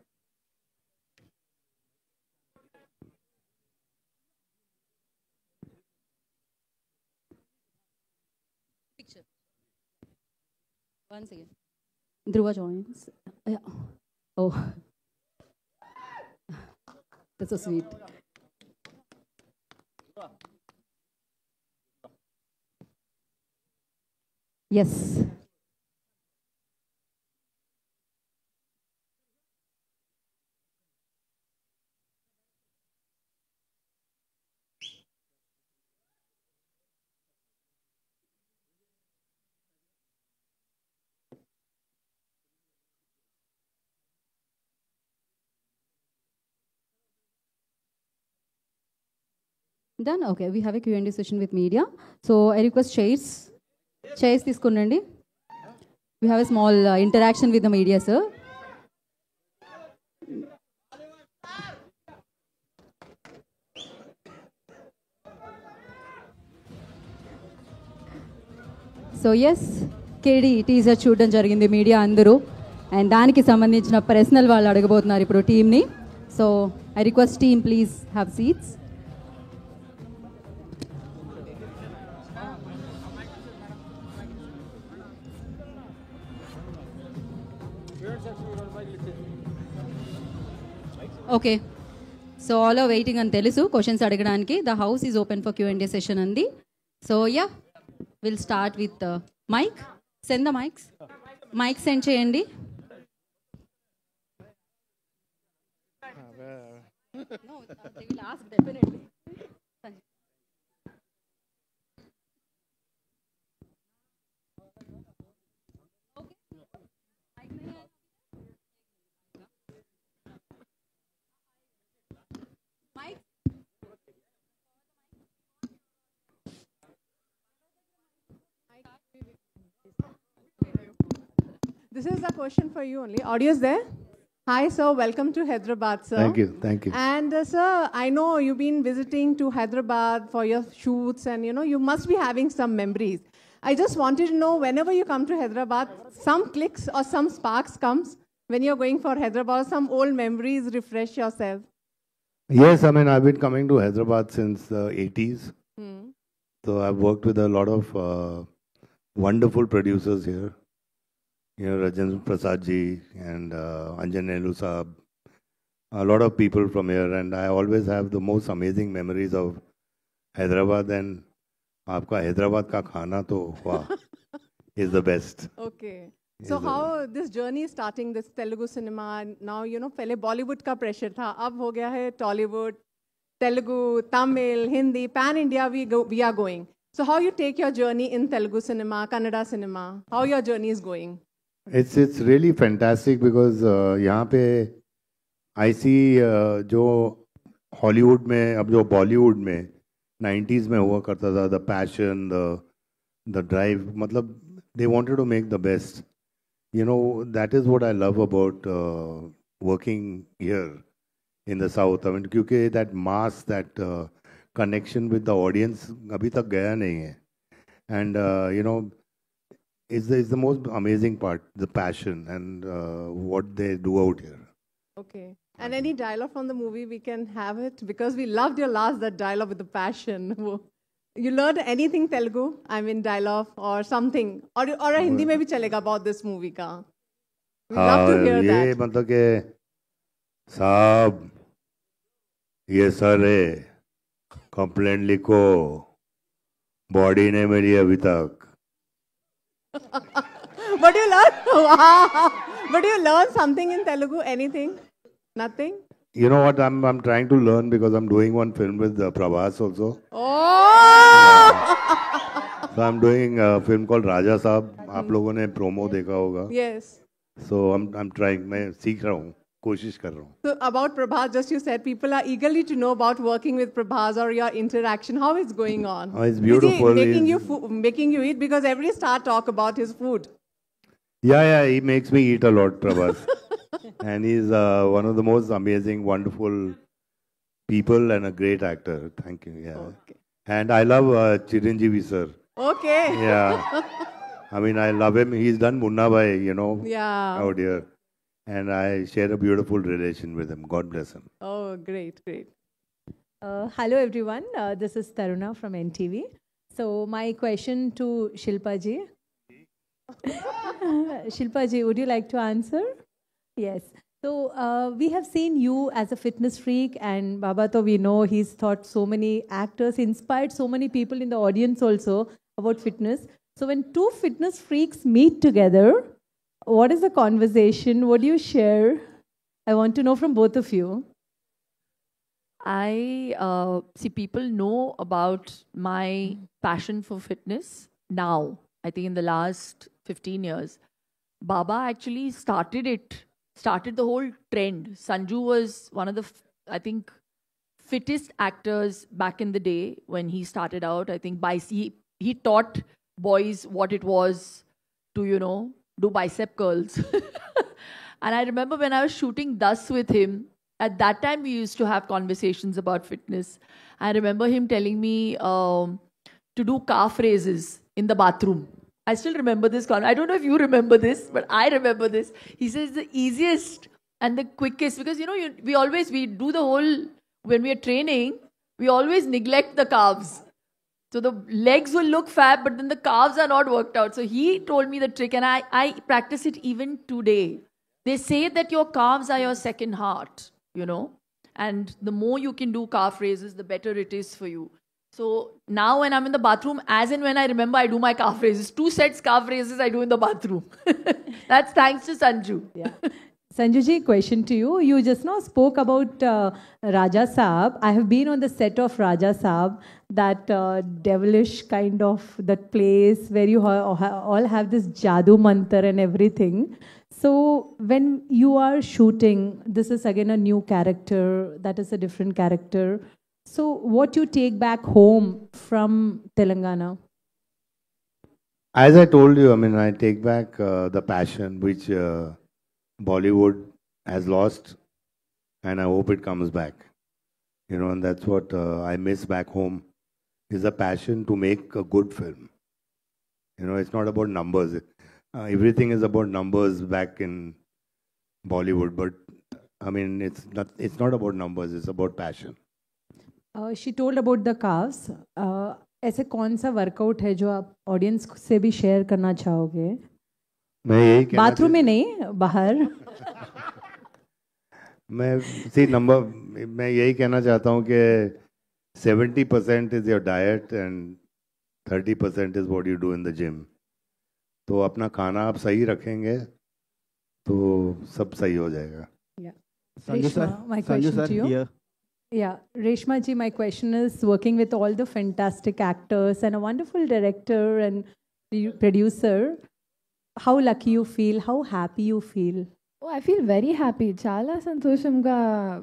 Picture. Once again. Dhruva joins. Yeah. Oh. That's so sweet. Yes. Done? Okay, we have a Q&A session with media. So I request chairs తీసుకునండి. We have a small interaction with the media, sir. So yes, KD teaser చూడడం జరిగింది media అందరూ, and దానికి సంబంధించిన ప్రశ్నలు వాళ్ళు అడగబోతున్నారు ఇప్పుడు టీమ్ని. So I request team please have seats. Okay, so all are waiting అని తెలుసు క్వశ్చన్స్ అడగడానికి. The house is open for Q&A session అంది. So ya, will start with mic. Send the mics. Mic send చేయండి.
This is a question for you only. Audio is there? Hi, sir. Welcome to Hyderabad, sir.
Thank you.
And sir, I know you've been visiting to Hyderabad for your shoots, and you must be having some memories. I just wanted to know, whenever you come to Hyderabad, some clicks or some sparks comes when you're going for Hyderabad, some old memories refresh yourself.
Yes, I mean, I've been coming to Hyderabad since the 80s. So I've worked with a lot of wonderful producers here. Rajendra Prasad ji and Anjanelu Saab. A lot of people from here, and I always have the most amazing memories of Hyderabad. And आपका हैदराबाद का खाना तो वाह is the best.
Okay. So how this journey is starting, this Telugu cinema, now पहले Bollywood का pressure था, अब हो गया है Tollywood, Telugu, Tamil, Hindi, pan India we are going. So how you take your journey in Telugu cinema, Kannada cinema? How your journey is going?
It's really fantastic because यहाँ पे I see जो Hollywood में अब जो बॉलीवुड में 90s में हुआ करता था, the passion, the drive, मतलब they wanted to make the best. You know, that is what I love about working here in the South. I mean, क्योंकि that mass, that connection with the audience अभी तक गया नहीं है. And you know, it's the most amazing part, the passion and what they do out here.
Okay. And any dialogue from the movie, we can have it because we loved your that dialogue with the passion. You learned anything Telugu? I mean, dialogue or something, or Hindi में भी चलेगा about this movie का. We love to hear
ये
that.
मतलब के साहब ये sir है, कंप्लेंट लिखो, बॉडी ने मेरी अभी तक.
But you learn, wow. But you learn something in Telugu? Anything? Nothing?
You know what? I'm trying to learn because I'm doing one film with Prabhas also.
Oh!
So I'm doing a film called Raja Saab. आप लोगों ने promo देखा होगा.
Yes.
So I'm trying. मैं सीख रहा हूँ, कोशिश कर रहा हूँ.
So about Prabhas, just you said people are eagerly to know about working with Prabhas or your interaction. How is going on?
Oh, it's beautiful.
Is he making you eat because every star talk about his food.
Yeah, he makes me eat a lot, Prabhas. And he's one of the most amazing, wonderful people and a great actor. Thank you. Yeah.
Okay.
And I love Chiranjeevi sir.
Okay.
Yeah. I mean, I love him. He's done Munna Bhai, you know,
Yeah.
out here. And I share a beautiful relation with him. God bless him.
Oh, great.
Hello everyone, this is Taruna from NTV. So my question to Shilpa ji. Shilpa ji, would you like to answer? Yes. So we have seen you as a fitness freak, and Baba to we know he's taught so many actors, inspired so many people in the audience also about fitness. So when two fitness freaks meet together, what is the conversation? What do you share? I want to know from both of you.
I see people know about my passion for fitness now. I think in the last 15 years, Baba actually started the whole trend. Sanju was one of the, I think, fittest actors back in the day when he started out. I think he taught boys what it was to, you know, do bicep curls. And I remember when I was shooting Das with him, at that time we used to have conversations about fitness. I remember him telling me to do calf raises in the bathroom. I still remember this. I don't know if you remember this, but I remember this. He says the easiest and the quickest, because, you know, we do the whole, when we are training, we always neglect the calves. So the legs will look fat, but then the calves are not worked out. So he told me the trick, and I practice it even today. They say that your calves are your second heart, you know, and the more you can do calf raises, the better it is for you. So now when I'm in the bathroom, as and when I remember, I do my calf raises. 2 sets calf raises I do in the bathroom. That's thanks to Sanju.
Yeah. Sanju ji, question to you. You just now spoke about Raja Saab. I have been on the set of Raja Saab, that devilish kind of that place where you all have this Jadoo Mantar and everything. So when you are shooting, this is again a new character, that is a different character. So what you take back home from Telangana?
As I told you, I mean, I take back the passion which Bollywood has lost, and I hope it comes back. You know, and that's what I miss back home, is the passion to make a good film. You know, it's not about numbers. Everything is about numbers back in Bollywood, but I mean, it's not about numbers, it's about passion.
She told about the calves. ऐसे कौन सा workout है जो आप audience से भी share करना चाहोगे?
मैं यही
बाथरूम में नहीं, बाहर.
मैं यही कहना चाहता हूँ कि 70% is your diet and 30% is what you do in the gym. तो अपना खाना आप सही रखेंगे तो सब सही हो जाएगा.
Yeah. Reshma, my question to you.
Here.
Yeah, Reshma ji, my question is, working with all the fantastic actors and a wonderful director and producer, how lucky you feel, how happy you feel?
Oh, I feel very happy. Chala santosham ga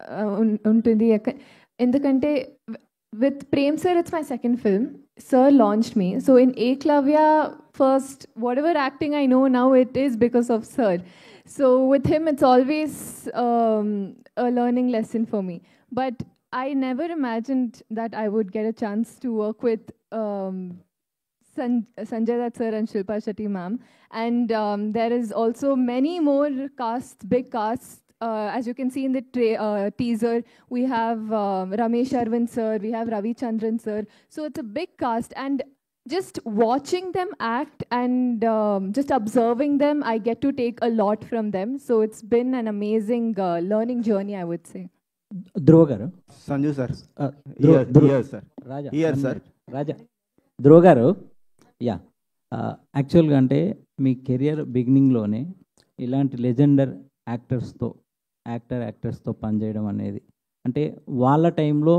untundi. Endukante with Prem Sir, it's my second film. Sir launched me. So in Eklavya, first, whatever acting I know now, it is because of Sir. So with him, it's always a learning lesson for me. But I never imagined that I would get a chance to work with Sanjay Dutt sir and Shilpa Shetty ma'am. And there is also many more casts, big casts. As you can see in the teaser, we have Ramesh Arvind sir, we have Ravi Chandran sir. So it's a big cast, and just watching them act and just observing them, I get to take a lot from them. So it's been an amazing learning journey, I would say.
Dhruva గారు
Sanju sir
sir Raja
here sir
Raja Dhruva గారు ya యాక్చువల్గా అంటే మీ career బిగినింగ్లోనే ఇలాంటి Legender యాక్టర్స్తో పనిచేయడం అనేది అంటే వాళ్ళ టైంలో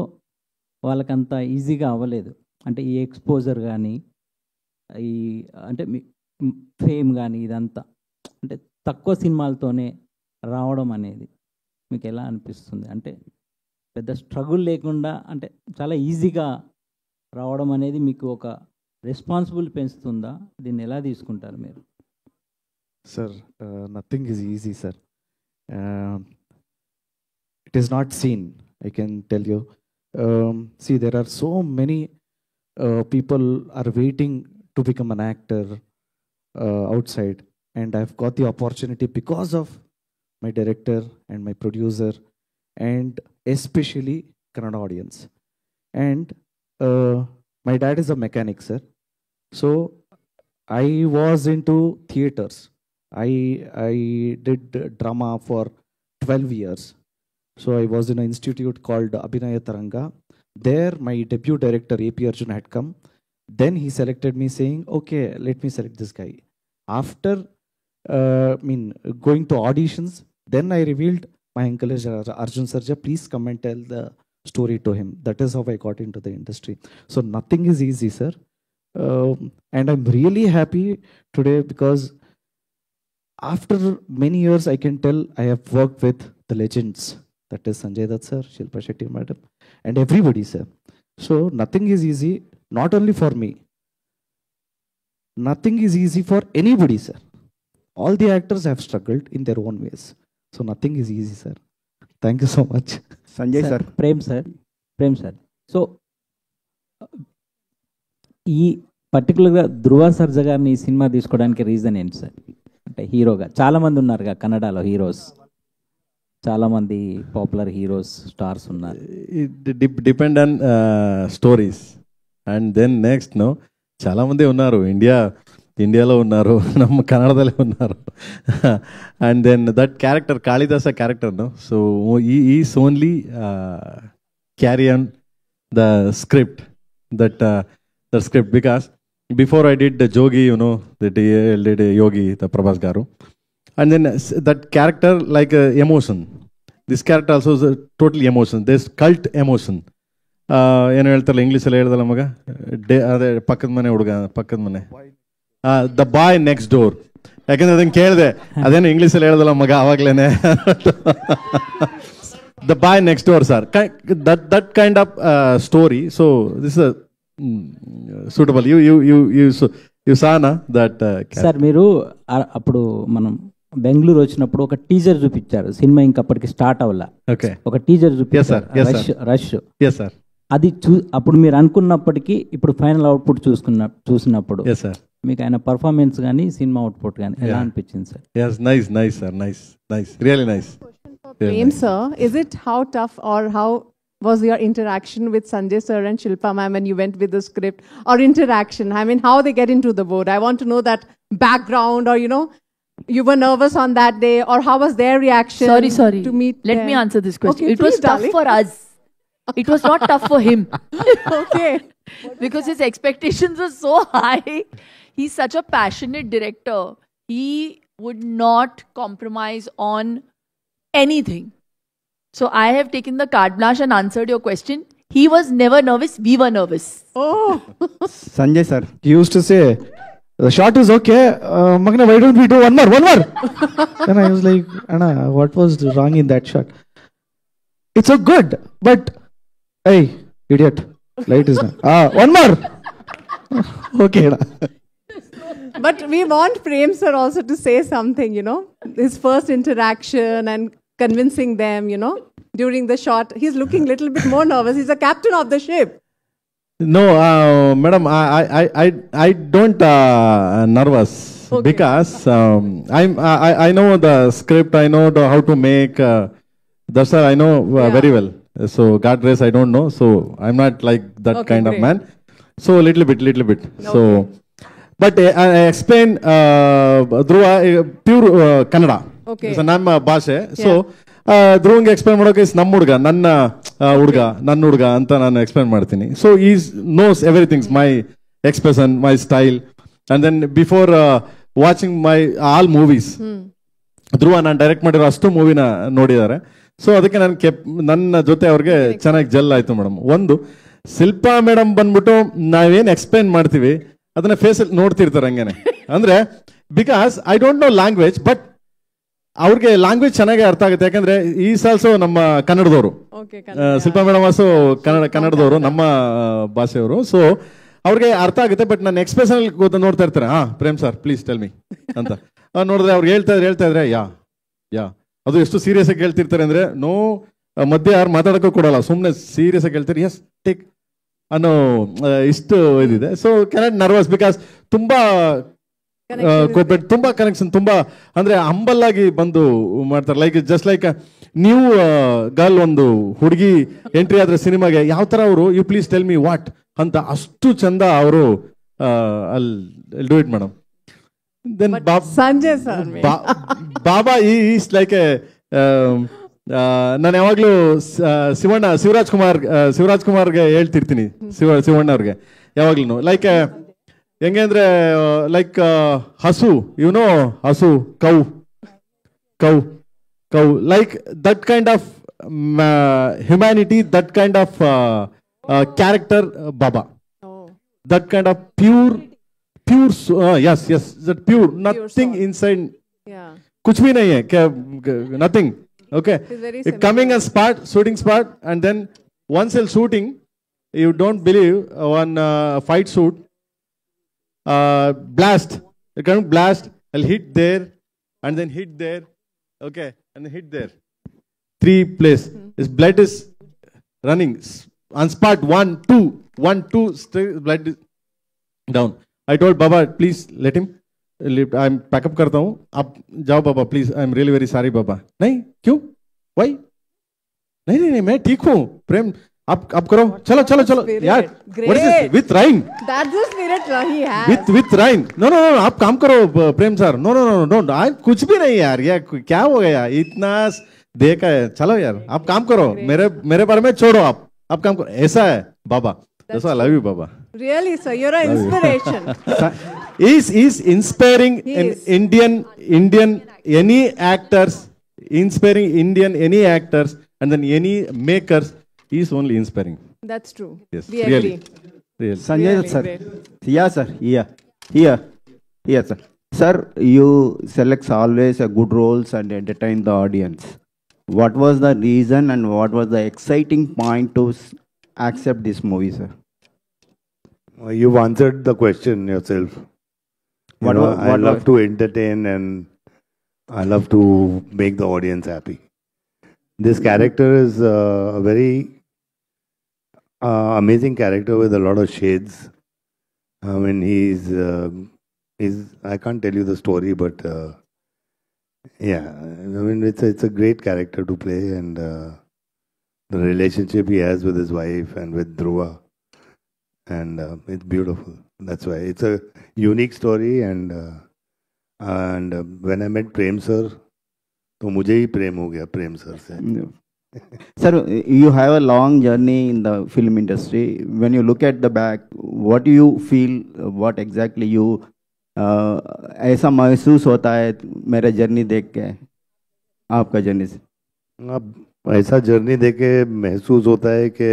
వాళ్ళకంత ఈజీగా అవ్వలేదు. అంటే ఈ ఎక్స్పోజర్ కానీ ఈ అంటే మీ ఫేమ్ కానీ ఇదంతా అంటే తక్కువ సినిమాలతోనే రావడం అనేది మీకు ఎలా అనిపిస్తుంది? అంటే పెద్ద స్ట్రగుల్ లేకుండా అంటే చాలా ఈజీగా రావడం అనేది మీకు ఒక రెస్పాన్సిబుల్ పెంచుతుందా? దీన్ని ఎలా తీసుకుంటారు మీరు?
Sir, nothing is easy, sir. It is not seen, I can tell you. See, there are so many people are waiting to become an actor outside, and I've got the opportunity because of my director and my producer, and especially Kannada audience. And my dad is a mechanic, sir. So I was into theaters. I did drama for 12 years. So I was in an institute called Abhinaya Taranga. There my debut director AP Arjun had come. Then he selected me saying, okay, let me select this guy. After going to auditions, then I revealed my uncle is Arjun Sarja, please come and tell the story to him. That is how I got into the industry. So nothing is easy, sir. And I'm really happy today because after many years, I can tell I have worked with the legends. That is Sanjay Dutt sir, Shilpa Shetty madam, and everybody, sir. So nothing is easy, not only for me. Nothing is easy for anybody, sir. All the actors have struggled in their own ways. So nothing is easy, sir. Thank you so much.
Sanjay sir
Prem sir so ఈ పర్టికులర్గా ధ్రువ సర్జా గారిని ఈ cinema తీసుకోవడానికి reason ఏంటి sir? అంటే హీరోగా చాలామంది ఉన్నారుగా కన్నడలో హీరోస్, చాలామంది పాపులర్ హీరోస్ స్టార్స్ ఉన్నారు.
Depend on stories and then next చాలామంది ఉన్నారు, ఇండియాలో ఉన్నారు, ನಮ್ಮ కన్నడదಲ್ಲೇ ఉన్నారు. And then that character Kalidasa character so is only carry on the script that script because before I did the Jogi, that did Yogi, the Prabhas Garu, and then that character like emotion. This character also is a totally emotion. There's cult emotion. ಏನು ಹೇಳ್ತಾರಲ್ಲ ಇಂಗ್ಲೀಷಲ್ಲಿ ಹೇಳ್ದಲ್ಲ ಮಗ, ಅದೇ ಪಕ್ಕದ ಮನೆ ಹುಡುಗ, ಪಕ್ಕದ ಮನೆ, ದ ಬಾಯ್ ನೆಕ್ಸ್ಟ್ ಡೋರ್. ಯಾಕಂದ್ರೆ ಅದನ್ನು ಕೇಳಿದೆ, ಅದೇನು ಇಂಗ್ಲೀಷಲ್ಲಿ ಹೇಳ್ದಲ್ಲ ಮಗ ಅವಾಗ್ಲೇನೆ. The boy next door sir, that kind of story. So this is suitable. You saw na that
sir మీరు అప్పుడు మనం బెంగళూరు వచ్చినప్పుడు ఒక టీజర్ చూపించారు, సినిమా ఇంకప్పటికి స్టార్ట్ అవ్వాల. ఒక టీజర్ చూపించారు, రష్. అది అప్పుడు మీరు అనుకున్నప్పటికీ ఇప్పుడు ఫైనల్ అవుట్పుట్ చూసినప్పుడు మీకు ఆయన పర్ఫార్మెన్స్ కానీ సినిమా అవుట్పుట్ కానీ ఎలా అనిపించింది sir?
Yes, nice sir, nice, really nice.
Prem sir, is it how tough or how was your interaction with Sanjay sir and Shilpa ma'am when you went with the script, or interaction? I mean, how they get into the board. I want to know that background, or you were nervous on that day, or how was their reaction?
Sorry.
To meet.
Let me answer this question.
Okay,
it was tough for us. It was not tough for him.
Okay.
Because his expectations were so high. He's such a passionate director. He would not compromise on anything. So I have taken the carte blanche and answered your question. He was never nervous. We were nervous.
Oh.
Sanjay sir
He used to say, the shot is okay, Magna, why don't we do one more? Then I was like, Anna, what was wrong in that shot? It's so good, but hey, idiot, Light is one more. Okay.
But we want Prem sir also to say something, you know, his first interaction and convincing them, you know, during the shot. He's looking a little bit more nervous. He's the captain of the ship.
No, madam, I don't nervous because I know the script. I know how to make. That's all I know very well. So God grace, I don't know. So I'm not like that kind of man. So little bit. So, but I explain Dhruva pure Kannada.
Okay.
So ನಮ್ಮ ಭಾಷೆ. So ಧ್ರುವಂಗೆ explain ಮಾಡೋಕೆ ನಮ್ಮ ಹುಡುಗ ನನ್ನ ಹುಡುಗ ಅಂತ ನಾನು explain ಮಾಡ್ತೀನಿ. So is knows everything, my expression, my style. And then before watching my all movies, Dhruva ನಾನು ಡೈರೆಕ್ಟ್ ಮಾಡಿರೋ ಅಷ್ಟು ಮೂವಿನ ನೋಡಿದ್ದಾರೆ. ಸೊ ಅದಕ್ಕೆ ನನ್ನ ಜೊತೆ ಅವ್ರಿಗೆ ಚೆನ್ನಾಗಿ ಜೆಲ್ ಆಯ್ತು ಮೇಡಮ್. ಒಂದು ಶಿಲ್ಪಾ ಮೇಡಮ್ ಬಂದ್ಬಿಟ್ಟು ನಾವೇನು ಎಕ್ಸ್ಪ್ಲೈನ್ ಮಾಡ್ತೀವಿ ಅದನ್ನ ಫೇಸಲ್ಲಿ ನೋಡ್ತಿರ್ತಾರೆ ಹಂಗೇನೆ. ಅಂದ್ರೆ because I don't know language, but ಅವ್ರಿಗೆ ಲ್ಯಾಂಗ್ವೇಜ್ ಚೆನ್ನಾಗಿ ಅರ್ಥ ಆಗುತ್ತೆ. ಯಾಕಂದ್ರೆ ಈಸ್ ಆಲ್ಸೋ ನಮ್ಮ ಕನ್ನಡದವರು, ಶಿಲ್ಪಾ ಮೇಡಮ್ ಆಲ್ಸೋ ಕನ್ನಡದವರು, ನಮ್ಮ ಭಾಷೆಯವರು. ಸೊ ಅವ್ರಿಗೆ ಅರ್ಥ ಆಗುತ್ತೆ. ಬಟ್ ನನ್ನ ಎಕ್ಸ್ಪ್ರೆಷನ್ ನೋಡ್ತಾ ಇರ್ತಾರೆ, ಪ್ರೇಮ್ ಸರ್ ಪ್ಲೀಸ್ ಟೆಲ್ ಮಿ ಅಂತ ನೋಡಿದ್ರೆ ಅವ್ರು ಹೇಳ್ತಾ ಇದ್ರೆ ಯಾ ಅದು ಎಷ್ಟು ಸೀರಿಯಸ್ ಆಗಿ ಹೇಳ್ತಿರ್ತಾರೆ ಅಂದ್ರೆ ನೋ ಮಧ್ಯೆ ಯಾರು ಮಾತಾಡೋಕ್ಕೂ ಕೊಡಲ್ಲ, ಸುಮ್ಮನೆ ಸೀರಿಯಸ್ ಆಗಿ ಹೇಳ್ತಾರೆ ಎಸ್ ಟೇಕ್ ಅನ್ನೋ ಇಷ್ಟು ಇದಿದೆ. ಸೊ ಕೆನಾಟ್ ನರ್ವಸ್ ಬಿಕಾಸ್ ತುಂಬಾ ಕೋಪರೇಟ್, ತುಂಬಾ ಕನೆಕ್ಷನ್, ತುಂಬಾ ಅಂದ್ರೆ ಹಂಬಲ್ ಆಗಿ ಬಂದು ಮಾಡ್ತಾರೆ. Like just like new girl, ಒಂದು ಹುಡುಗಿ ಎಂಟ್ರಿ ಆದ್ರೆ ಸಿನಿಮಾಗೆ ಯಾವ ತರ ಅವರು you please tell me what ಅಂತ ಅಷ್ಟು ಚಂದ ಅವರು do it madam. Then
Sanjay sir
Baba is like ನಾನು ಯಾವಾಗ್ಲೂ ಶಿವರಾಜ್ ಕುಮಾರ್ಗೆ ಹೇಳ್ತಿರ್ತೀನಿ, ಶಿವಣ್ಣ ಅವ್ರಿಗೆ ಯಾವಾಗ್ಲೂ ಲೈಕ್ ಹೆಂಗೆ ಅಂದ್ರೆ ಲೈಕ್ ಹಸು, ನೋ ಹಸು, cow like that kind of humanity, that kind of character Baba, that kind of pure yes that pure, nothing inside, kuch bhi nahi hai, nothing. Okay, coming a shooting spot, and then once while shooting, you don't believe, one fight shoot, blast, you can blast, I'll hit there and then hit there, okay, and then hit there, 3 place, his blood is running on spot, 1 2 straight blood is down. I told Baba, please let him. I'm pack up करता हूँ, आप जाओ बाबा please. I am really very sorry बाबा. नहीं क्यों, Y? नहीं मैं ठीक हूँ. प्रेम आप करो, चलो यार. What is this with rhyme?
That's the spirit he has.
With rhyme. No आप काम करो प्रेम सर. No don't. I कुछ भी नहीं यार, ये क्या हो गया, इतना देखा है. चलो यार आप काम करो, मेरे बारे में छोड़ो, आप काम करो. ऐसा है बाबा. That's why I love you, Baba.
Really, sir, you're an inspiration.
He's inspiring Indian any actors, inspiring Indian any actors, and then any makers. He's only inspiring.
That's true.
Yes,
we
really.
agree.
Sanjay
Really
sir.
great.
Yeah, sir. Yeah, sir. Sir, you select always a good roles and entertain the audience. What was the reason and what was the exciting point to accept this movie, sir?
You've answered the question yourself. I love to entertain and I love to make the audience happy. This character is a very amazing character with a lot of shades. I mean, he's I can't tell you the story, but yeah, I mean, it's a great character to play, and the relationship he has with his wife and with Dhruva, and it's beautiful. That's why it's a unique story, and when I met Prem sir, तो मुझे ही प्रेम हो गया प्रेम sir से.
Sir, you have a long journey in the film industry. When you look at the back, what do you feel? What exactly you ऐसा महसूस होता है मेरा जर्नी देख के, आपका जर्नी से?
अब ऐसा जर्नी देख के महसूस होता है कि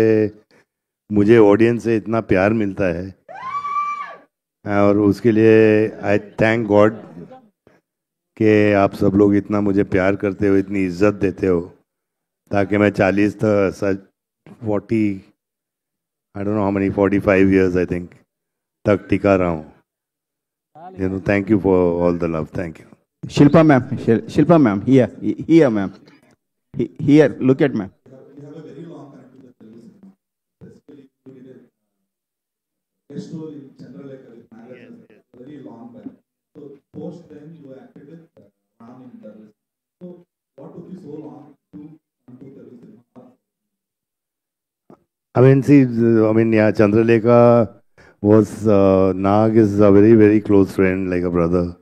मुझे ऑडियंस से इतना प्यार मिलता है, और उसके लिए आई थैंक गॉड कि आप सब लोग इतना मुझे प्यार करते हो, इतनी इज्जत देते हो, ताकि मैं 40 40 I don't know how many, 45 years I think, तक टिका रहा हूँ. You know, thank you for all the love. Thank you.
Shilpa ma'am, here ma'am. Here, look at ma'am.
I mean, see, yeah, Chandralekha was, Nag is a very, very close friend, like a brother.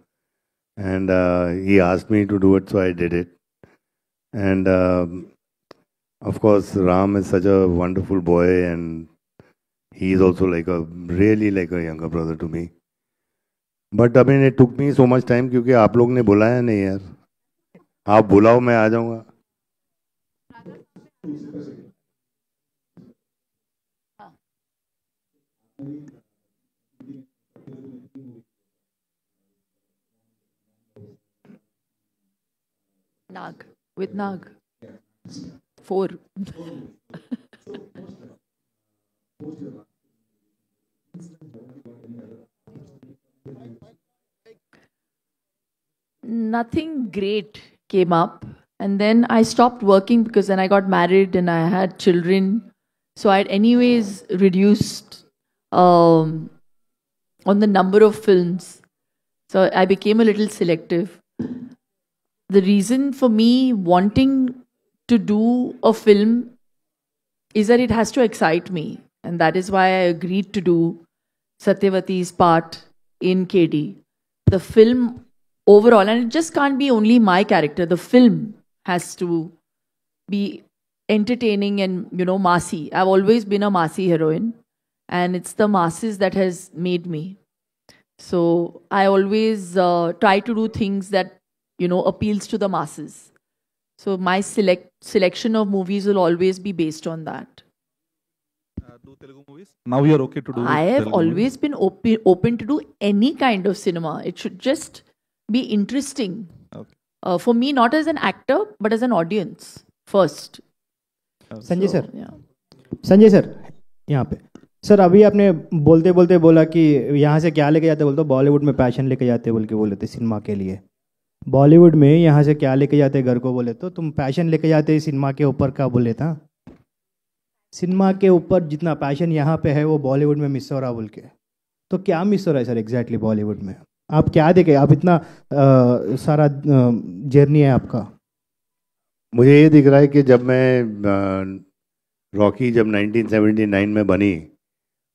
And he asked me to do it, so I did it. And of course, Ram is such a wonderful boy, and he is also really like a younger brother to me. But I mean, it took me so much time क्योंकि आप लोग ने बुलाया नहीं यार. आप बुलाओ मैं आ जाऊँगा.
Nag. With Nag. 4. Nothing great came up. And then I stopped working because then I got married and I had children. So I'd anyways reduced on the number of films. So I became a little selective. The reason for me wanting to do a film is that it has to excite me. And that is why I agreed to do Satyavati's part in KD. The film overall, and it just can't be only my character, the film has to be entertaining and, massy. I've always been a massy heroine, and it's the masses that has made me. So I always try to do things that, appeals to the masses. So my selection of movies will always be based on that.
Do Telugu movies? Now you're okay to do
I have
Telugu
always been open to do any kind of cinema. It should just be interesting.
Okay.
For me, not as an actor, but as an audience first.
Sanjay
So,
sir
yeah.
Sanjay sir यहाँ पे sir अभी आपने बोलते बोलते बोला कि यहाँ से क्या लेके जाते, बोलते बॉलीवुड में पैशन लेके जाते बोल के बोले थे सिनेमा के लिए. बॉलीवुड में यहाँ से क्या लेके जाते घर को बोले तो तुम पैशन लेके जाते सिनेमा के ऊपर का बोले था. सिनेमा के ऊपर जितना पैशन यहाँ पे है वो बॉलीवुड में मिस हो रहा बोल के. तो क्या मिस हो रहा है सर एग्जैक्टली बॉलीवुड में? आप क्या देखे, आप इतना सारा जर्नी है आपका.
मुझे ये दिख रहा है कि जब मैं रॉकी जब 1979 में बनी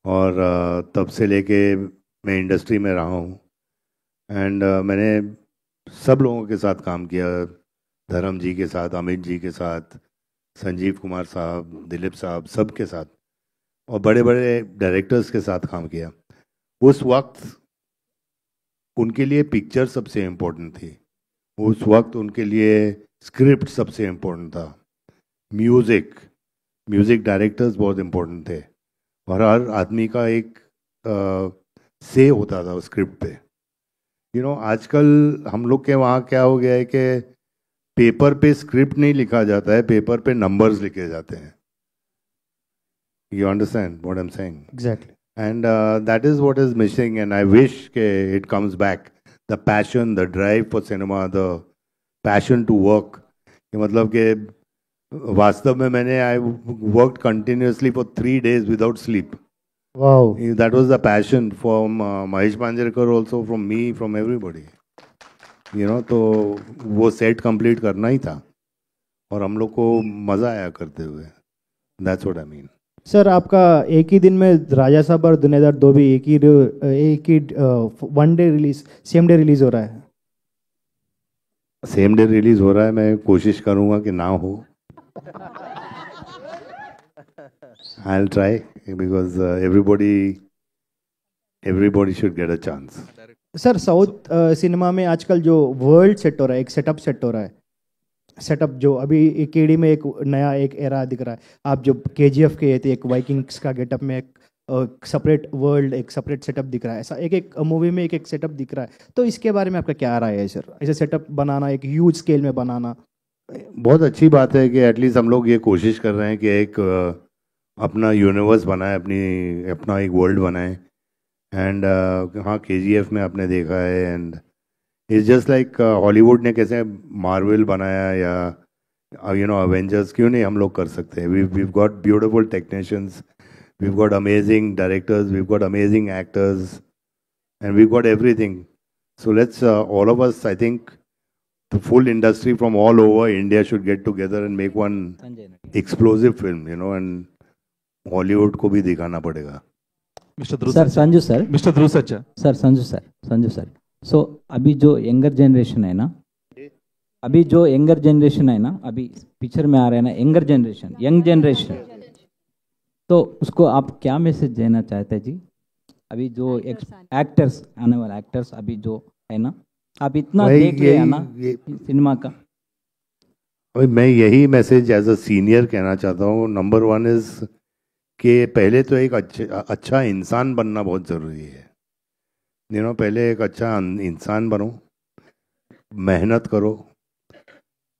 और तब से लेके मैं इंडस्ट्री में रहा हूँ. एंड मैंने सब लोगों के साथ काम किया, धर्म जी के साथ, अमित जी के साथ, संजीव कुमार साहब, दिलीप साहब, सब के साथ, और बड़े बड़े डायरेक्टर्स के साथ काम किया. उस वक्त उनके लिए पिक्चर सबसे इम्पोर्टेंट थी. उस वक्त उनके लिए स्क्रिप्ट सबसे इम्पोर्टेंट था. म्यूज़िक डायरेक्टर्स बहुत इम्पोर्टेंट थे, और हर आदमी का एक से होता था स्क्रिप्ट पे. आजकल हम लोग के वहाँ क्या हो गया है कि पेपर पे स्क्रिप्ट नहीं लिखा जाता है, पेपर पे नंबर्स लिखे जाते हैं. You understand what I am saying?
Exactly.
And that is what is missing, and I wish it comes back. The passion, the drive for cinema, the passion to work. मतलब कि वास्तव में मैंने I worked continuously for 3 days without sleep.
Wow.
That was the passion from Mahesh Manjrekar also, from me, from everybody. तो वो set complete करना ही था, और हम लोग को मज़ा आया करते हुए. That's what I mean.
Sir आपका एक ही दिन में राजा साहब और दुनियादार 2 भी एक ही one day release, same day release हो रहा है.
सेम डे रिलीज हो रहा है. मैं कोशिश करूंगा कि ना हो. I will try because everybody should get a chance.
Sir south cinema में आजकल जो वर्ल्ड सेट हो रहा है, एक सेटअप सेट हो रहा है. सेटअप जो अभी केडी में एक नया एक एरा दिख रहा है. आप जो KGF के थे, एक वाइकिंग्स का गेटअप में एक सेपरेट वर्ल्ड, एक सेपरेट सेटअप दिख रहा है. ऐसा एक मूवी में एक सेटअप दिख रहा है. तो इसके बारे में आपका क्या राय है सर? ऐसे सेटअप बनाना, एक ह्यूज स्केल में बनाना.
बहुत अच्छी बात है कि एटलीस्ट हम लोग ये कोशिश कर रहे हैं कि एक अपना यूनिवर्स बनाए, अपना एक वर्ल्ड बनाए. एंड हाँ, KGF में आपने देखा है, and it's just like Hollywood ने कैसे मार्वल बनाया या अवेंजर्स, क्यों नहीं हम लोग कर सकते हैं. we've got beautiful technicians, we've got amazing directors, we've got amazing actors, and we've got everything. So let's all of us, I think the full industry from all over India should get together and make one explosive film, and Hollywood को भी दिखाना पड़ेगा.
Mr. Dhruv
sir Sanju sir,
Mr. Dhruv Sarja.
Sir Sanju sir. So अभी जो younger generation है ना, अभी picture में आ रहे हैं ना, यंग जनरेशन, तो उसको आप क्या मैसेज देना चाहते हैं जी? अभी जो एक्टर्स, आने वाले एक्टर्स अभी जो है ना, आप इतना देख रहे हैं ना सिनेमा का.
अभी मैं यही मैसेज एज अ सीनियर कहना चाहता हूँ. नंबर 1 इज कि पहले तो एक अच्छा इंसान बनना बहुत ज़रूरी है. पहले एक अच्छा इंसान बनो, मेहनत करो,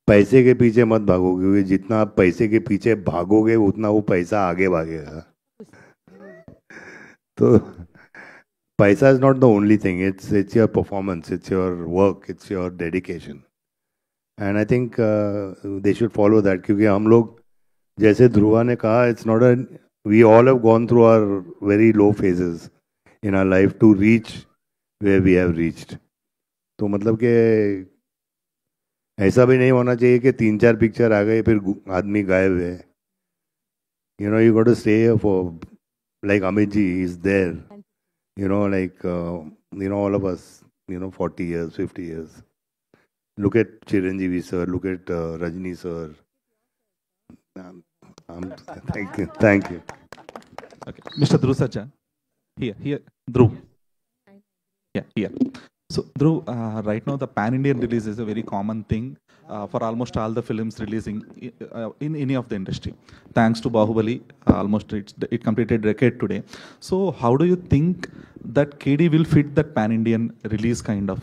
पैसे के पीछे मत भागोगे, क्योंकि जितना आप पैसे के पीछे भागोगे उतना वो पैसा आगे भागेगा. तो पैसा is not the only thing, it's your performance, it's your work, it's your dedication, and I think they should follow that. क्योंकि हम लोग, जैसे ध्रुवा ने कहा, it's not a, we all have gone through our very low phases in our life to reach where we have reached. तो मतलब कि ऐसा भी नहीं होना चाहिए कि 3-4 पिक्चर आ गए फिर आदमी गायब है. You got to stay for, like Amit ji is there, like all of us, 40 years, 50 years. Look at Chiranjeevi sir, look at Rajni sir. Thank you.
Okay, Mr. Dhruv Sarja. Here, Dhruv. Yeah, here. So, Dhruv, right now the pan-Indian release is a very common thing for almost all the films releasing in any of the industry. Thanks to Bahubali, almost it completed a decade today. So, how do you think that KD will fit that pan-Indian release kind of,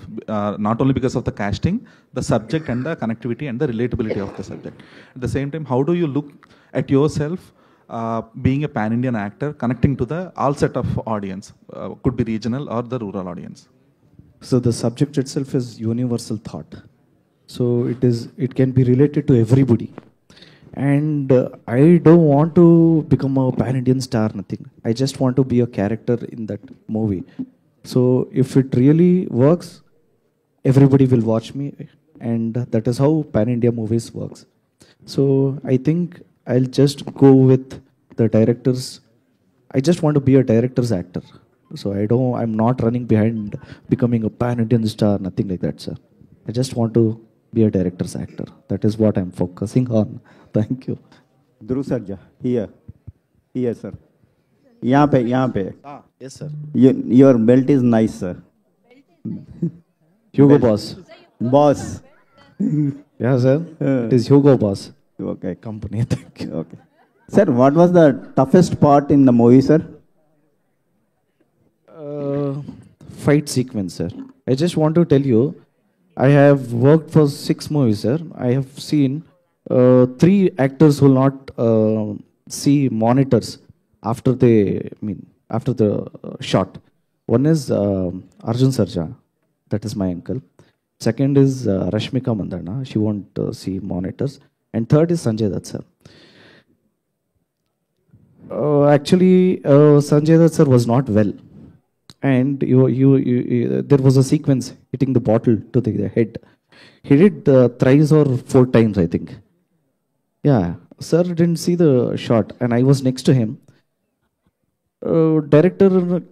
not only because of the casting, the subject and the connectivity and the relatability of the subject. At the same time, how do you look at yourself being a pan-Indian actor, connecting to the all set of audience, could be regional or the rural audience?
So the subject itself is universal thought. So it can be related to everybody. And I don't want to become a pan-Indian star, nothing. I just want to be a character in that movie. So if it really works, everybody will watch me. And that is how pan-India movies works. So I think I'll just go with the directors. I just want to be a director's actor. So I'm not running behind becoming a pan-Indian star, nothing like that, sir. I just want to be a director's actor. That is what I'm focusing on. Thank you.
Dhruv Sarja, here, sir. यहाँ पे.
Yes, sir.
Your belt is nice, sir.
Hugo Boss.
Boss.
Yeah, sir. It is Hugo Boss.
Okay.
Company. Thank you.
Okay. Sir, what was the toughest part in the movie, sir?
Fight sequence, sir. I just want to tell you, I have worked for 6 movies, sir. I have seen 3 actors will not see monitors after the shot. One is Arjun Sarja, that is my uncle. Second is Rashmika Mandana, she won't see monitors. And third is Sanjay Dutt, sir. Actually, Sanjay Dutt, sir, was not well. And there was a sequence hitting the bottle to the head. He did thrice or 4 times, I think. Yeah, sir didn't see the shot, and I was next to him. Director,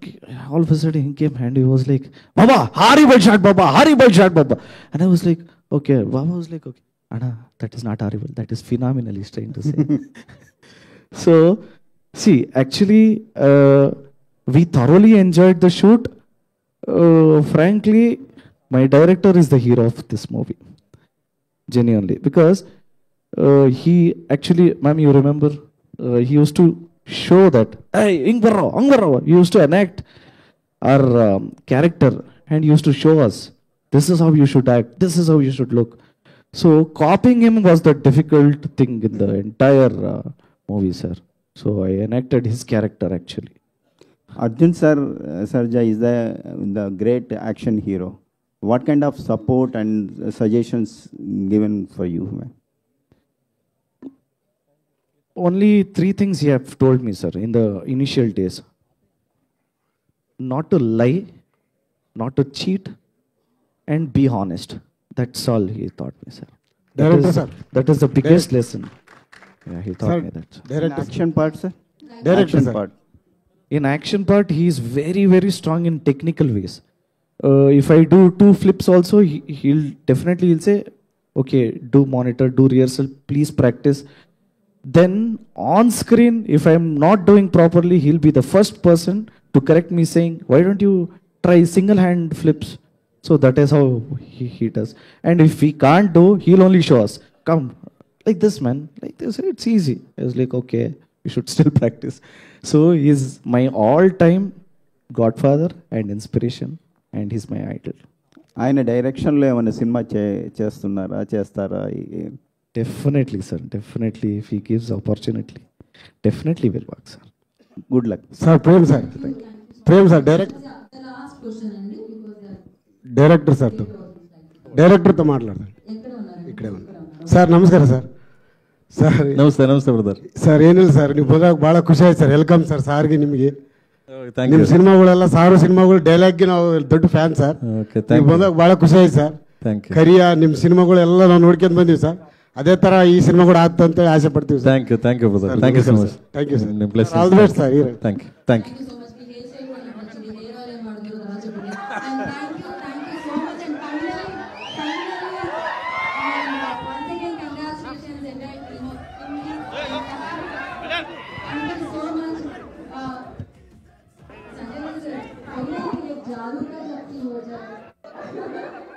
all of a sudden he came and he was like, "Baba, horrible shot, Baba, horrible shot, Baba." And I was like, okay. Baba was like, okay, Anna, that is not horrible, that is phenomenal, he's trying to say. So, see, actually, we thoroughly enjoyed the shoot. Frankly, my director is the hero of this movie. Genuinely. Because he actually, ma'am, you remember, he used to show that, hey, Ingvarro, he used to enact our character and he used to show us, this is how you should act, this is how you should look. So copying him was the difficult thing in the entire movie, sir. So I enacted his character actually.
Arjun Sarja is the great action hero. What kind of support and suggestions given for you, man?
Only 3 things he have told me, sir, in the initial days. Not to lie, not to cheat, and be honest. That's all he taught me, sir.
Director, sir.
That is the biggest lesson. Yeah, he taught me that.
Director,
action part, sir.
Director,
Action
sir.
part.
In action part, he is very, very strong in technical ways. If I do 2 flips also, he'll say, okay, do monitor, do rehearsal, please practice. Then on screen, if I'm not doing properly, he'll be the first person to correct me saying, why don't you try single hand flips? So that is how he does. And if we can't do, he'll only show us, come, like this, man, like this, it's easy. I was like, okay, we should still practice. So he's my all-time godfather and inspiration, and he's my idol.
ఆయన డైరెక్షన్లో ఏమైనా cinema చేస్తారా?
Definitely, sir. Definitely, if he gives opportunity, definitely will work, sir.
Good luck.
Sir, Prem sir. Prem sir, director సార్తో డైరెక్టర్తో మాట్లాడతాను. ఇక్కడే ఉన్నా sir. నమస్కారం sir. Sir
ನಮಸ್ತೆ ಬ್ರದರ್.
ಸರ್ ಏನಿಲ್ಲ ಸರ್, ನೀವು ಬಂದಾಗ ಭಾಳ ಖುಷಿ ಆಯ್ತು ಸರ್. ವೆಲ್ಕಮ್ ಸರ್ ಸಾರ್ಗೆ ನಿಮಗೆ. ನಿಮ್ಮ ಸಿನಿಮಾಗಳೆಲ್ಲ ಸಾರು ಸಿನಿಮಾಗಳು ಡೈಲಾಗ್ಗೆ ನಾವು ದೊಡ್ಡ ಫ್ಯಾನ್ ಸರ್. ನೀವು ಬಂದಾಗ ಭಾಳ ಖುಷಿ ಆಯ್ತು ಸರ್. ಕರಿಯ ನಿಮ್ಮ ಸಿನಿಮಾಗಳೆಲ್ಲ ನಾವು ನೋಡ್ಕೊಂಡು ಬಂದೀವಿ ಸರ್. ಅದೇ ಥರ ಈ ಸಿನಿಮಾ ಕೂಡ ಆಗ್ತಾ ಅಂತೇಳಿ ಆಸೆ ಪಡ್ತೀವಿ sir.
Thank you brother. Thank you so much.
Thank you sir. All the best sir.
Thank you.
जादू का शक्ति हो जाए।